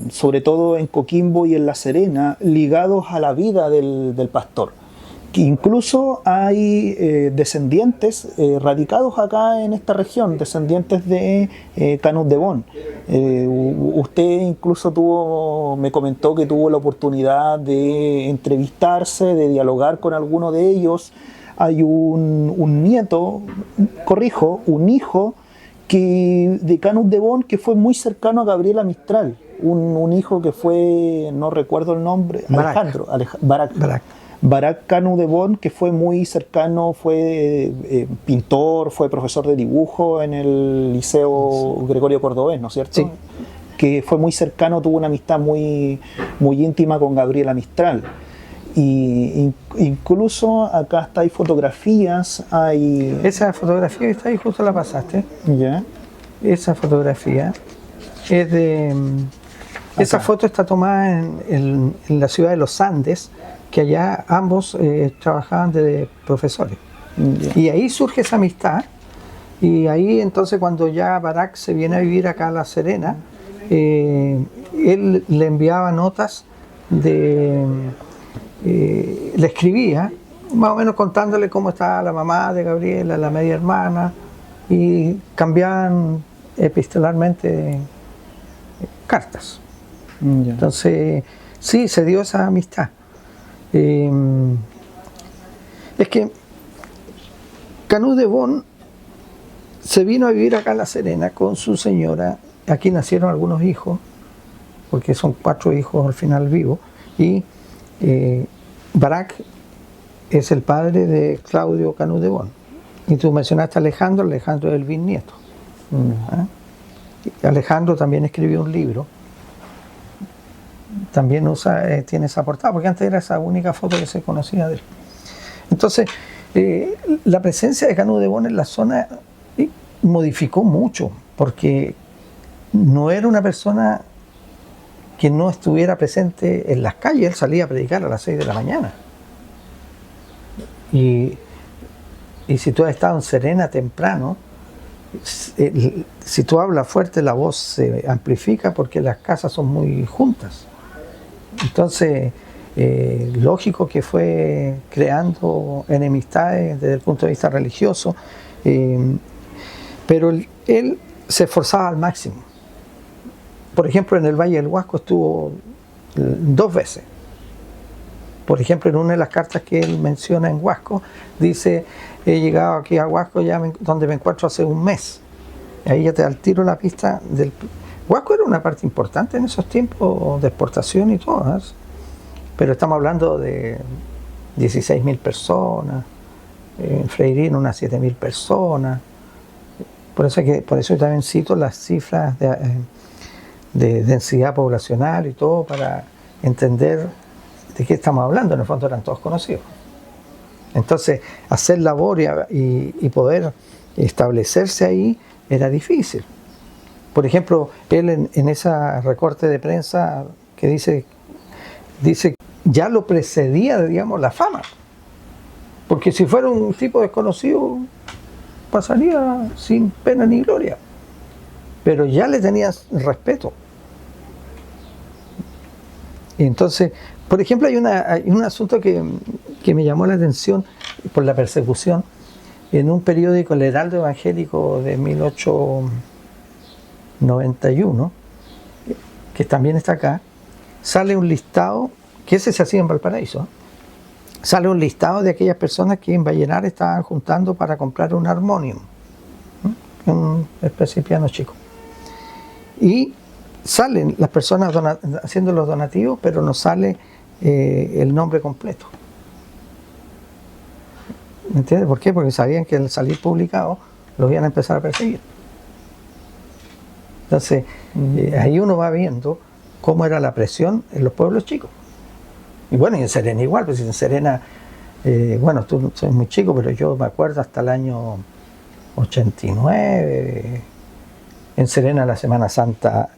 Speaker 1: sobre todo en Coquimbo y en La Serena, ligados a la vida del pastor. Que incluso hay descendientes radicados acá en esta región, descendientes de Canut de Bon. Usted incluso me comentó que tuvo la oportunidad de entrevistarse, de dialogar con alguno de ellos. Hay un nieto, un hijo de Canut de Bon que fue muy cercano a Gabriela Mistral. Un hijo que fue, no recuerdo el nombre, Barak. Barak Canut de Bon, que fue muy cercano, fue pintor, fue profesor de dibujo en el Liceo Gregorio Cordovés, ¿no es cierto?
Speaker 2: Sí.
Speaker 1: Que fue muy cercano, tuvo una amistad muy íntima con Gabriela Mistral. Y incluso acá hay fotografías,
Speaker 2: Esa fotografía que está ahí justo la pasaste.
Speaker 1: ¿Ya?
Speaker 2: Esa fotografía es de... Esa foto está tomada en la ciudad de Los Andes, que allá ambos trabajaban de profesores.
Speaker 1: Yeah.
Speaker 2: Y ahí surge esa amistad, y ahí entonces cuando ya Barak se viene a vivir acá a La Serena, él le enviaba notas, le escribía, más o menos contándole cómo estaba la mamá de Gabriela, la media hermana, y cambiaban epistolarmente cartas.
Speaker 1: Yeah.
Speaker 2: Entonces, sí, se dio esa amistad. Es que Canut de Bon se vino a vivir acá a La Serena con su señora. Aquí nacieron algunos hijos, porque son 4 hijos al final vivos, y Barak es el padre de Claudio Canut de Bon. Y tú mencionaste a Alejandro es el bisnieto. Alejandro también escribió un libro. También tiene esa portada, porque antes era esa única foto que se conocía de él. Entonces, la presencia de Canut de Bon en la zona modificó mucho, porque no era una persona que no estuviera presente en las calles. Él salía a predicar a las 6 de la mañana. Y si tú has estado en Serena temprano, si tú hablas fuerte, la voz se amplifica porque las casas son muy juntas. Entonces, lógico que fue creando enemistades desde el punto de vista religioso, pero él se esforzaba al máximo. Por ejemplo, en el Valle del Huasco estuvo 2 veces. Por ejemplo, en una de las cartas que él menciona en Huasco, dice: he llegado aquí a Huasco donde me encuentro hace un mes. Ahí ya te da el tiro la pista del... Huasco era una parte importante en esos tiempos de exportación y todo, ¿eh? Pero estamos hablando de 16.000 personas, en Freirino unas 7.000 personas. Por eso yo también cito las cifras de densidad poblacional y todo para entender de qué estamos hablando. En el fondo eran todos conocidos. Entonces, hacer labor y poder establecerse ahí era difícil. Por ejemplo, él en ese recorte de prensa que dice ya lo precedía, digamos, la fama. Porque si fuera un tipo desconocido, pasaría sin pena ni gloria. Pero ya le tenías respeto. Y entonces, por ejemplo, hay un asunto que me llamó la atención por la persecución. En un periódico, El Heraldo Evangélico de 1891, que también está acá, sale un listado, que ese se hacía en Valparaíso, sale un listado de aquellas personas que en Vallenar estaban juntando para comprar un armonium, una especie de piano chico. Y salen las personas haciendo los donativos, pero no sale el nombre completo. ¿Me entiendes? ¿Por qué? Porque sabían que al salir publicado los iban a empezar a perseguir. Entonces, ahí uno va viendo cómo era la presión en los pueblos chicos. Y bueno, y en Serena igual, pues en Serena, bueno, tú soy muy chico, pero yo me acuerdo hasta el año 89, en Serena la Semana Santa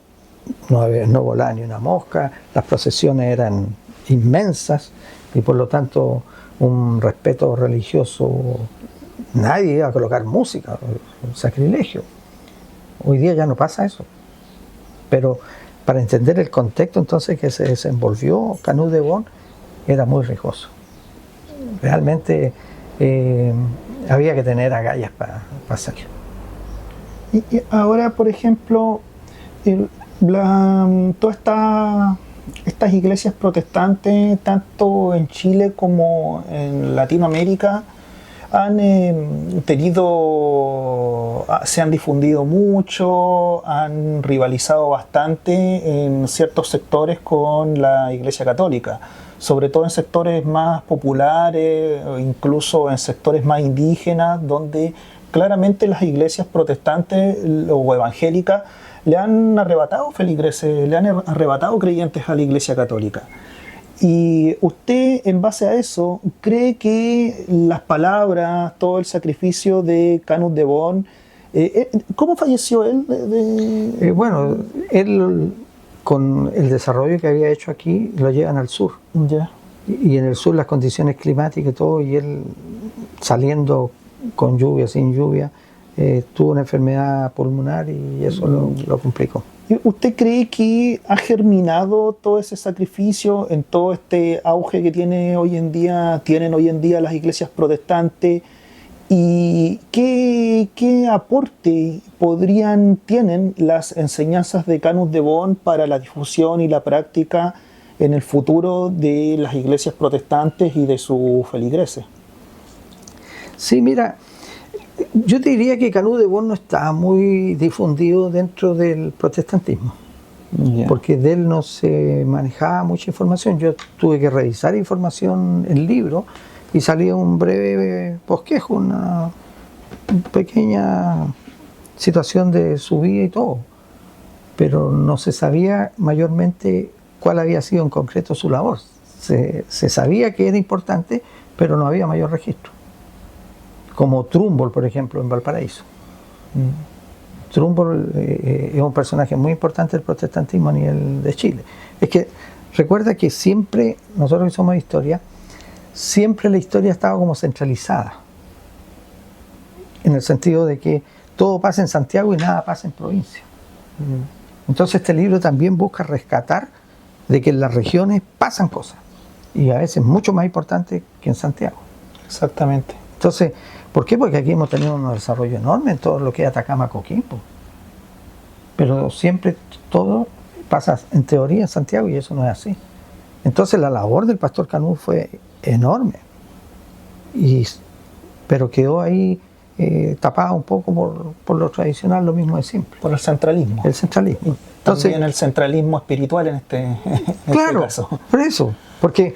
Speaker 2: no volaba ni una mosca, las procesiones eran inmensas y por lo tanto un respeto religioso, nadie iba a colocar música, un sacrilegio. Hoy día ya no pasa eso. Pero para entender el contexto entonces que se desenvolvió, Canut de Bon era muy rijoso. Realmente había que tener agallas para salir.
Speaker 1: Y ahora, por ejemplo, todas estas iglesias protestantes, tanto en Chile como en Latinoamérica, se han difundido mucho, han rivalizado bastante en ciertos sectores con la Iglesia Católica, sobre todo en sectores más populares, incluso en sectores más indígenas, donde claramente las iglesias protestantes o evangélicas le han arrebatado feligreses, le han arrebatado creyentes a la Iglesia Católica. Y usted, en base a eso, ¿cree que las palabras, todo el sacrificio de Canut de Bon, cómo falleció él?
Speaker 2: Bueno, él con el desarrollo que había hecho aquí lo llevan al sur.
Speaker 1: Ya.
Speaker 2: Y en el sur las condiciones climáticas y todo, y él saliendo con lluvia, sin lluvia, tuvo una enfermedad pulmonar y eso lo complicó.
Speaker 1: ¿Usted cree que ha germinado todo ese sacrificio en todo este auge que tienen hoy en día las iglesias protestantes? ¿Y qué aporte tienen las enseñanzas de Canut de Bon para la difusión y la práctica en el futuro de las iglesias protestantes y de sus feligreses?
Speaker 2: Sí, mira, yo te diría que Canut de Bon no está muy difundido dentro del protestantismo, porque de él no se manejaba mucha información. Yo tuve que revisar información en libro y salía un breve bosquejo, una pequeña situación de su vida y todo, pero no se sabía mayormente cuál había sido en concreto su labor. Se sabía que era importante, pero no había mayor registro. Como Trumbull, por ejemplo, en Valparaíso. Trumbull es un personaje muy importante del protestantismo a nivel de Chile. Es que recuerda que siempre, nosotros que somos de historia, siempre la historia estaba como centralizada, en el sentido de que todo pasa en Santiago y nada pasa en provincia. Entonces este libro también busca rescatar de que en las regiones pasan cosas, y a veces mucho más importantes que en Santiago.
Speaker 1: Exactamente.
Speaker 2: Entonces, ¿por qué? Porque aquí hemos tenido un desarrollo enorme en todo lo que es Atacama, Coquimbo. Pero siempre todo pasa en teoría en Santiago y eso no es así. Entonces la labor del pastor Canut fue enorme, pero quedó ahí tapada un poco por lo tradicional, lo mismo de siempre.
Speaker 1: Por el centralismo.
Speaker 2: El centralismo.
Speaker 1: Entonces, también el centralismo espiritual en este caso.
Speaker 2: Por eso. Porque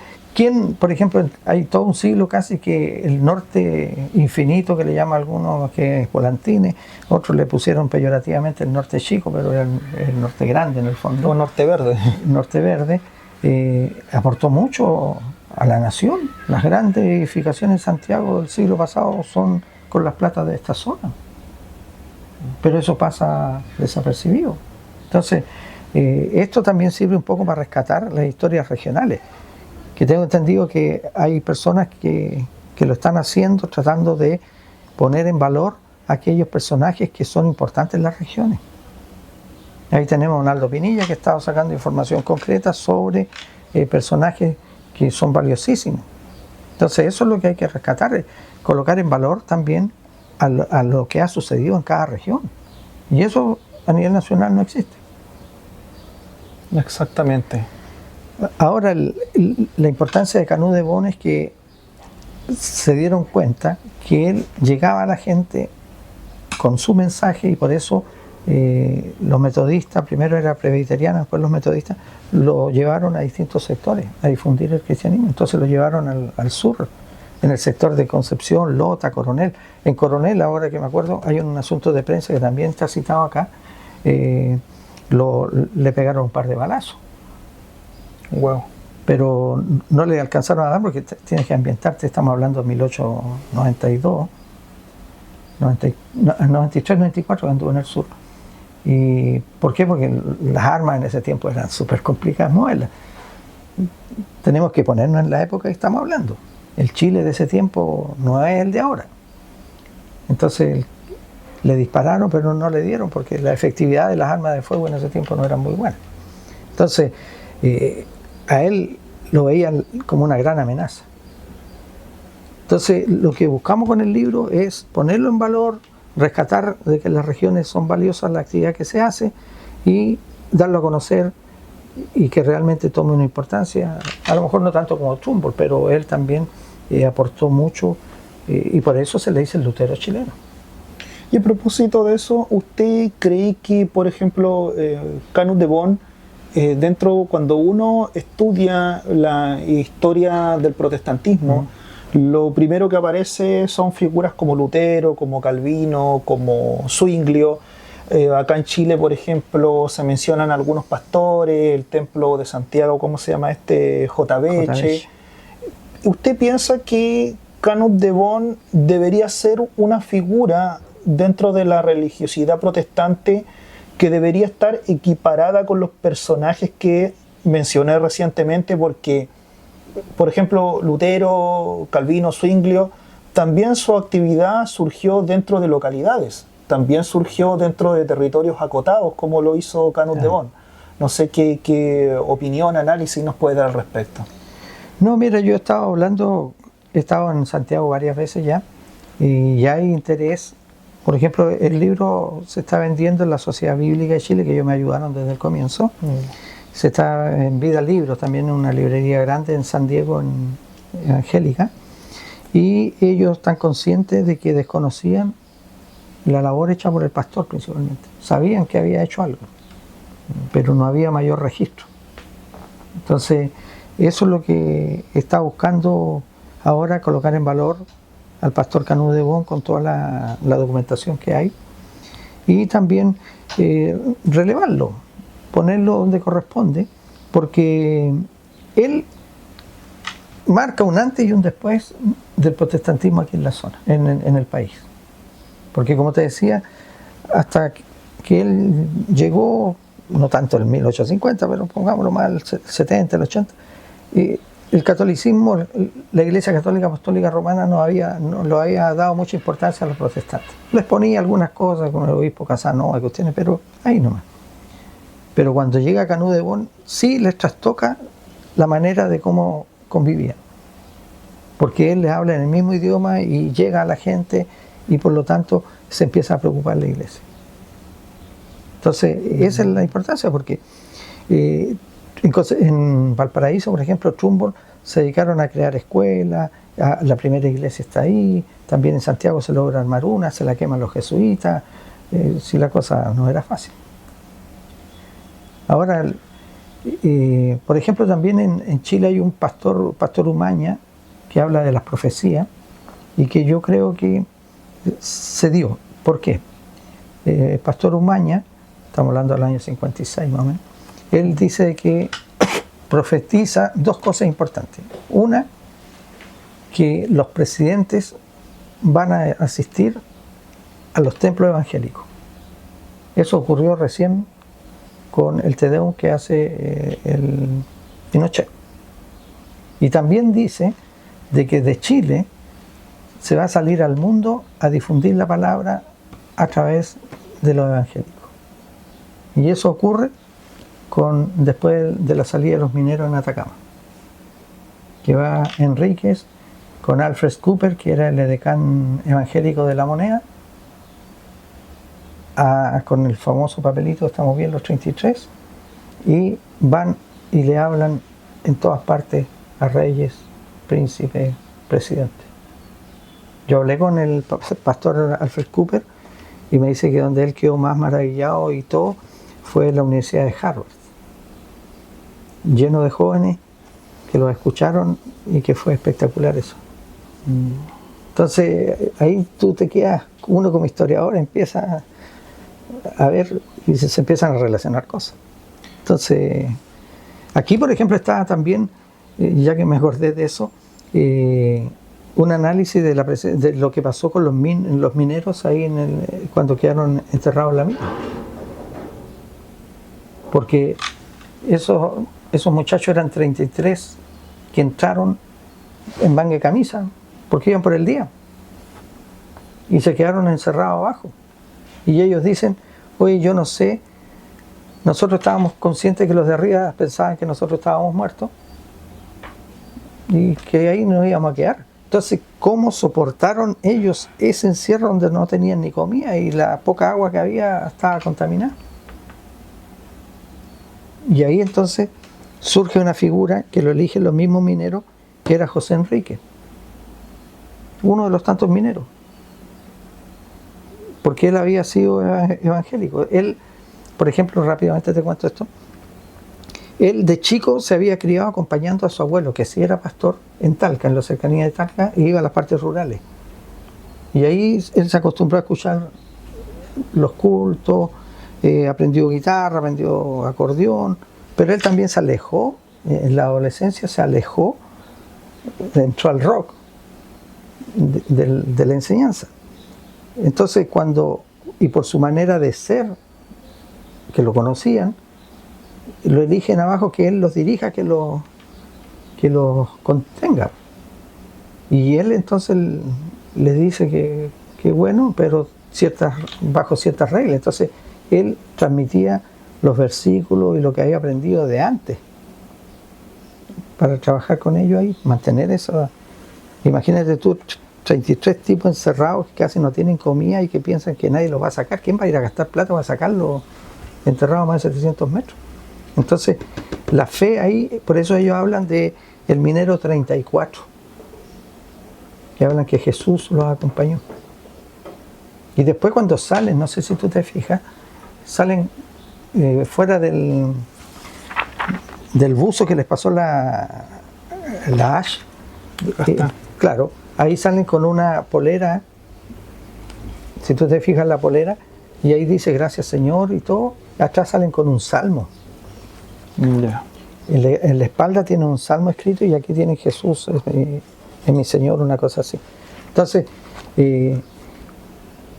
Speaker 2: por ejemplo, hay todo un siglo casi que el norte infinito, que le llaman algunos, que es Volantines, otros le pusieron peyorativamente el norte chico, pero era el norte grande en el fondo.
Speaker 1: O norte verde.
Speaker 2: El norte verde aportó mucho a la nación. Las grandes edificaciones en Santiago del siglo pasado son con las platas de esta zona. Pero eso pasa desapercibido. Entonces, esto también sirve un poco para rescatar las historias regionales, que tengo entendido que hay personas que lo están haciendo, tratando de poner en valor aquellos personajes que son importantes en las regiones. Ahí tenemos a Aldo Pinilla, que ha estado sacando información concreta sobre personajes que son valiosísimos. Entonces eso es lo que hay que rescatar, colocar en valor también a lo que ha sucedido en cada región. Y eso a nivel nacional no existe.
Speaker 1: Exactamente.
Speaker 2: Ahora, la importancia de Canut de Bon es que se dieron cuenta que él llegaba a la gente con su mensaje, y por eso los metodistas, primero era presbiteriano, después los metodistas, lo llevaron a distintos sectores a difundir el cristianismo. Entonces lo llevaron al sur, en el sector de Concepción, Lota, Coronel. En Coronel, ahora que me acuerdo, hay un asunto de prensa que también está citado acá, le pegaron un par de balazos.
Speaker 1: Wow.
Speaker 2: Pero no le alcanzaron a dar porque tienes que ambientarte, estamos hablando de 1892, 93, 94, que anduvo en el sur. ¿Y por qué? Porque las armas en ese tiempo eran súper complicadas moverlas. Tenemos que ponernos en la época que estamos hablando. El Chile de ese tiempo no es el de ahora. Entonces le dispararon, pero no le dieron, porque la efectividad de las armas de fuego en ese tiempo no era muy buena. Entonces, a él lo veían como una gran amenaza. Entonces, lo que buscamos con el libro es ponerlo en valor, rescatar de que las regiones son valiosas la actividad que se hace y darlo a conocer, y que realmente tome una importancia, a lo mejor no tanto como Trumbull, pero él también aportó mucho, y por eso se le dice el Lutero chileno.
Speaker 1: Y a propósito de eso, ¿usted cree que, por ejemplo, Canut de Bon, cuando uno estudia la historia del protestantismo, lo primero que aparece son figuras como Lutero, como Calvino, como Zwinglio? Acá en Chile, por ejemplo, se mencionan algunos pastores, el templo de Santiago, ¿cómo se llama este? J. Beche. ¿Usted piensa que Canut de Bon debería ser una figura dentro de la religiosidad protestante que debería estar equiparada con los personajes que mencioné recientemente? Porque, por ejemplo, Lutero, Calvino, Zwinglio, también su actividad surgió dentro de localidades, también surgió dentro de territorios acotados, como lo hizo Canut de Bon. No sé qué opinión, análisis nos puede dar al respecto.
Speaker 2: No, mira, yo he estado en Santiago varias veces ya, y ya hay interés. Por ejemplo, el libro se está vendiendo en la Sociedad Bíblica de Chile, que ellos me ayudaron desde el comienzo. Se está en Vida Libros, también en una librería grande en San Diego, en Angélica. Y ellos están conscientes de que desconocían la labor hecha por el pastor principalmente. Sabían que había hecho algo, pero no había mayor registro. Entonces, eso es lo que está buscando ahora, colocar en valor al pastor Canut de Bon con toda la documentación que hay, y también relevarlo, ponerlo donde corresponde, porque él marca un antes y un después del protestantismo aquí en la zona, en el país. Porque, como te decía, hasta que él llegó, no tanto en 1850, pero pongámoslo más el 70, el 80, el catolicismo, la Iglesia Católica Apostólica Romana no lo había dado mucha importancia a los protestantes. Les ponía algunas cosas con el obispo Casanova, cuestiones, pero ahí nomás. Pero cuando llega Canut de Bon, sí les trastoca la manera de cómo convivían. Porque él les habla en el mismo idioma y llega a la gente y por lo tanto se empieza a preocupar la Iglesia. Entonces, esa es la importancia, porque en Valparaíso, por ejemplo, Trumbull se dedicaron a crear escuelas, la primera iglesia está ahí, también en Santiago se logra armar una, se la queman los jesuitas, si la cosa no era fácil. Ahora, por ejemplo, también en Chile hay un pastor Umaña, que habla de las profecías y que yo creo que se dio. ¿Por qué? Pastor Umaña, estamos hablando del año 56 más o menos, él dice que profetiza dos cosas importantes. Una, que los presidentes van a asistir a los templos evangélicos. Eso ocurrió recién con el Te Deum que hace el Pinochet. Y también dice de que de Chile se va a salir al mundo a difundir la palabra a través de los evangélicos. Y eso ocurre después de la salida de los mineros en Atacama, que va Enríquez con Alfred Cooper, que era el edecán evangélico de La Moneda, con el famoso papelito "Estamos bien los 33", y van y le hablan en todas partes a reyes, príncipes, presidentes. Yo hablé con el pastor Alfred Cooper y me dice que donde él quedó más maravillado y todo fue la Universidad de Harvard, lleno de jóvenes que lo escucharon y que fue espectacular eso. Entonces ahí tú te quedas, uno como historiador empieza a ver y se empiezan a relacionar cosas. Entonces aquí por ejemplo está también, ya que me acordé de eso, un análisis de lo que pasó con los mineros ahí cuando quedaron enterrados en la mina. Porque esos muchachos eran 33 que entraron en manga y camisa porque iban por el día y se quedaron encerrados abajo. Y ellos dicen: oye, yo no sé, nosotros estábamos conscientes que los de arriba pensaban que nosotros estábamos muertos y que ahí nos íbamos a quedar. Entonces, ¿cómo soportaron ellos ese encierro donde no tenían ni comida y la poca agua que había estaba contaminada? Y ahí entonces surge una figura que lo eligen los mismos mineros, que era José Enrique, uno de los tantos mineros, porque él había sido evangélico. Él, por ejemplo, rápidamente te cuento esto, él de chico se había criado acompañando a su abuelo, que sí era pastor, en Talca, en las cercanías de Talca, e iba a las partes rurales. Y ahí él se acostumbró a escuchar los cultos, aprendió guitarra, aprendió acordeón, pero él también se alejó, en la adolescencia se alejó, entró al rock de la enseñanza. Entonces y por su manera de ser, que lo conocían, lo eligen abajo que él los dirija, que los contenga. Y él entonces les dice que bueno, pero bajo ciertas reglas. Entonces él transmitía los versículos y lo que había aprendido de antes para trabajar con ellos ahí, mantener eso. Imagínate tú, 33 tipos encerrados que casi no tienen comida y que piensan que nadie los va a sacar. ¿Quién va a ir a gastar plata para sacarlos enterrados a más de 700 metros? Entonces, la fe ahí, por eso ellos hablan de el minero 34, que hablan que Jesús los acompañó. Y después cuando salen, no sé si tú te fijas, salen fuera del buzo que les pasó la Ash. Claro, ahí salen con una polera, si tú te fijas la polera, y ahí dice gracias Señor y todo, atrás salen con un salmo.
Speaker 1: Yeah.
Speaker 2: En la espalda tiene un salmo escrito y aquí tiene Jesús, es mi Señor, una cosa así. Entonces,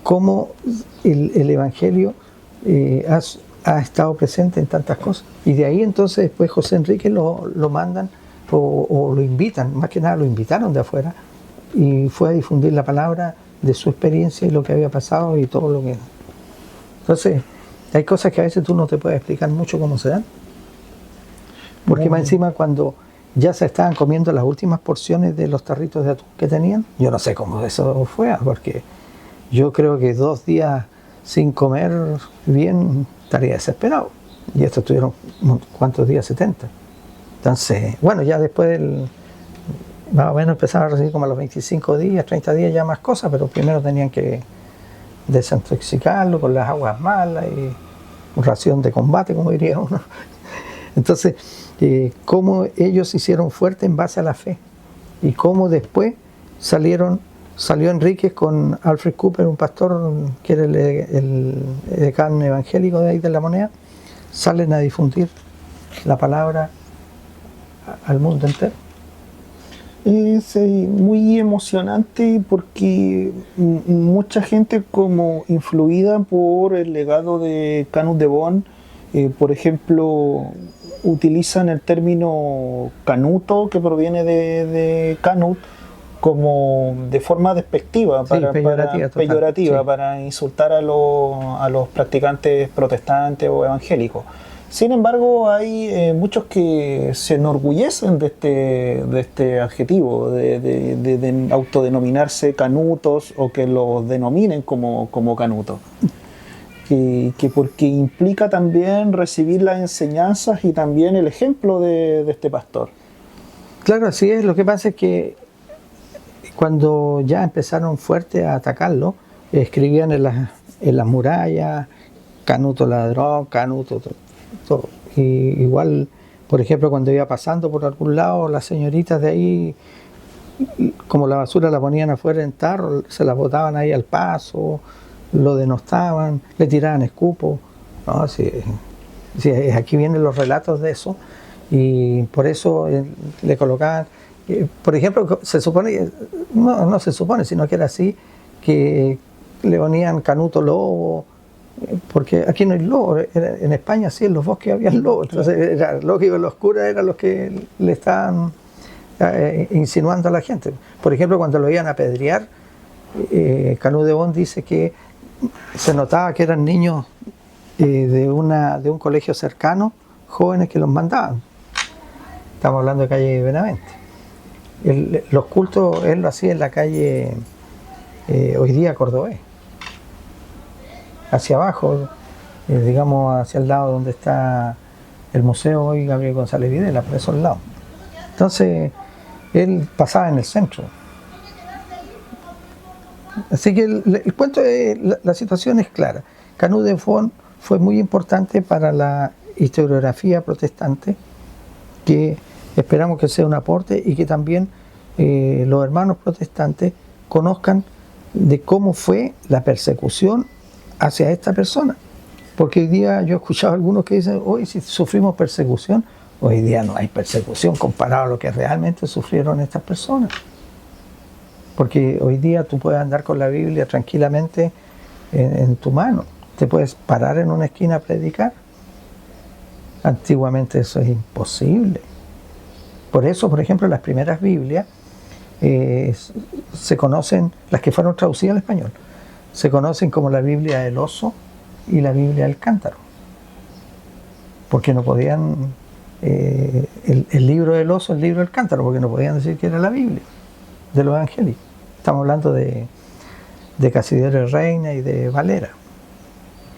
Speaker 2: cómo el Evangelio ha estado presente en tantas cosas. Y de ahí entonces después José Enrique lo mandan o lo invitan, más que nada lo invitaron de afuera, y fue a difundir la palabra de su experiencia y lo que había pasado y todo lo que... Entonces, hay cosas que a veces tú no te puedes explicar mucho cómo se dan. Porque más encima cuando ya se estaban comiendo las últimas porciones de los tarritos de atún que tenían, yo no sé cómo eso fue, porque yo creo que 2 días sin comer bien estaría desesperado. Y estos tuvieron, ¿cuántos días? 70. Entonces, bueno, ya después más o menos empezaron a recibir como a los 25 días, 30 días ya más cosas, pero primero tenían que desintoxicarlo con las aguas malas y ración de combate, como diría uno. Entonces, cómo ellos se hicieron fuertes en base a la fe y cómo después salió Enríquez con Alfred Cooper, un pastor que era el decano evangélico de ahí de La Moneda, salen a difundir la palabra al mundo entero.
Speaker 1: Es muy emocionante porque mucha gente como influida por el legado de Canut de Bon, por ejemplo, utilizan el término canuto, que proviene de Canut, como de forma despectiva, peyorativa,
Speaker 2: sí,
Speaker 1: para insultar a los practicantes protestantes o evangélicos. Sin embargo, hay muchos que se enorgullecen de este adjetivo, de autodenominarse canutos o que los denominen como canutos. Que porque implica también recibir las enseñanzas y también el ejemplo de este pastor.
Speaker 2: Claro, así es. Lo que pasa es que cuando ya empezaron fuerte a atacarlo, escribían en las murallas, Canuto ladrón, Canuto todo. Y igual, por ejemplo, cuando iba pasando por algún lado, las señoritas de ahí, como la basura la ponían afuera en tarro, se la botaban ahí al paso, lo denostaban, le tiraban escupos. ¿No? Sí, aquí vienen los relatos de eso, y por eso le colocaban, por ejemplo, se supone, no se supone, sino que era así, que le ponían Canuto Lobo, porque aquí no hay lobo, en España sí, en los bosques había lobos, entonces era lógico, los curas eran los que le estaban insinuando a la gente. Por ejemplo, cuando lo iban a apedrear, Canut de Bon dice que se notaba que eran niños de un colegio cercano, jóvenes que los mandaban. Estamos hablando de calle Benavente. Los cultos él lo hacía en la calle hoy día Cordobés, hacia abajo, digamos hacia el lado donde está el museo hoy Gabriel González Videla, por esos lados. Entonces él pasaba en el centro. Así que el cuento la situación es clara. Canut de Bon fue muy importante para la historiografía protestante, que esperamos que sea un aporte y que también los hermanos protestantes conozcan de cómo fue la persecución hacia esta persona. Porque hoy día yo he escuchado a algunos que dicen, hoy si sufrimos persecución, hoy día no hay persecución comparado a lo que realmente sufrieron estas personas. Porque hoy día tú puedes andar con la Biblia tranquilamente en tu mano, te puedes parar en una esquina a predicar. Antiguamente eso es imposible. Por eso, por ejemplo, las primeras Biblias se conocen, las que fueron traducidas al español, se conocen como la Biblia del oso y la Biblia del cántaro, porque no podían, el libro del oso, el libro del cántaro, porque no podían decir que era la Biblia de los evangélicos. Estamos hablando de Casidero Reina y de Valera.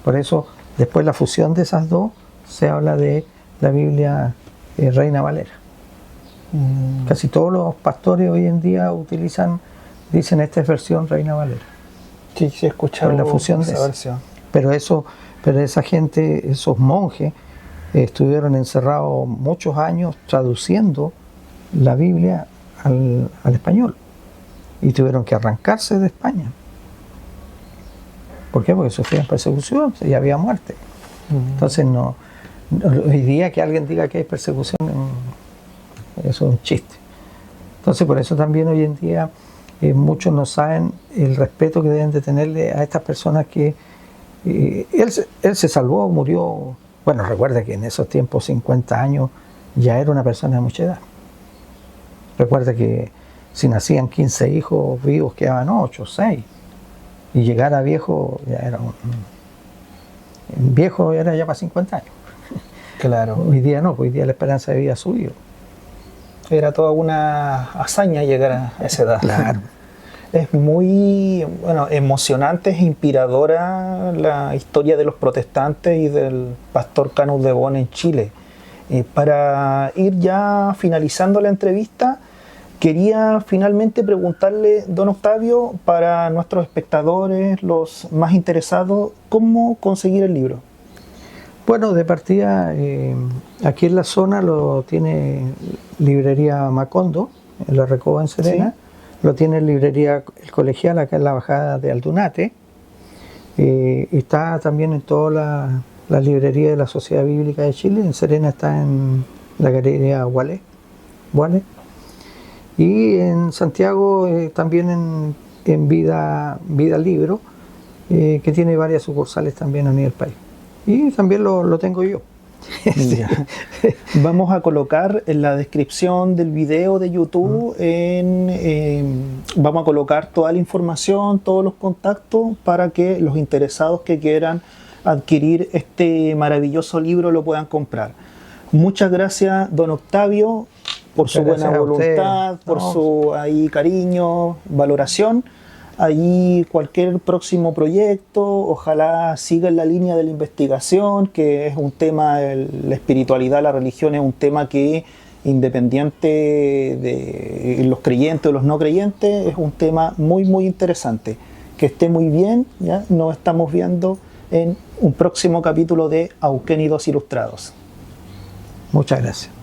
Speaker 2: Por eso, después la fusión de esas dos, se habla de la Biblia Reina Valera. Casi todos los pastores hoy en día dicen esta es versión Reina Valera.
Speaker 1: Sí, se escucha
Speaker 2: la fusión de esa versión. Pero esa gente, esos monjes, estuvieron encerrados muchos años traduciendo la Biblia al español y tuvieron que arrancarse de España. ¿Por qué? Porque sufrían persecución y había muerte. Entonces hoy día que alguien diga que hay persecución, eso es un chiste. Entonces por eso también hoy en día muchos no saben el respeto que deben de tenerle a estas personas que él se salvó, murió. Bueno, recuerda que en esos tiempos, 50 años, ya era una persona de mucha edad. Recuerda que si nacían 15 hijos vivos quedaban 8, 6. Y llegar a viejo ya era viejo era ya para 50 años.
Speaker 1: Claro.
Speaker 2: Hoy día no, hoy día la esperanza de vida subió.
Speaker 1: Era toda una hazaña llegar a esa edad.
Speaker 2: Claro.
Speaker 1: Es muy emocionante, es inspiradora la historia de los protestantes y del pastor Canut de Bon en Chile. Para ir ya finalizando la entrevista, quería finalmente preguntarle, don Octavio, para nuestros espectadores, los más interesados, ¿cómo conseguir el libro?
Speaker 2: Bueno, de partida, aquí en la zona lo tiene librería Macondo, en la Recoba en Serena. Sí. Lo tiene librería El Colegial, acá en la bajada de Aldunate. Está también en todas las librerías de la Sociedad Bíblica de Chile. En Serena está en la galería Wale. Y en Santiago también en Vida Libro, que tiene varias sucursales también a nivel país. Y también lo tengo yo.
Speaker 1: Sí. Vamos a colocar en la descripción del video de YouTube, vamos a colocar toda la información, todos los contactos para que los interesados que quieran adquirir este maravilloso libro lo puedan comprar. Muchas gracias, don Octavio, por su buena voluntad, por su cariño, valoración. Ahí cualquier próximo proyecto, ojalá siga en la línea de la investigación, que es un tema, la espiritualidad, la religión es un tema que, independiente de los creyentes o los no creyentes, es un tema muy, muy interesante. Que esté muy bien, ¿ya? Nos estamos viendo en un próximo capítulo de Auquénidos Ilustrados.
Speaker 2: Muchas gracias.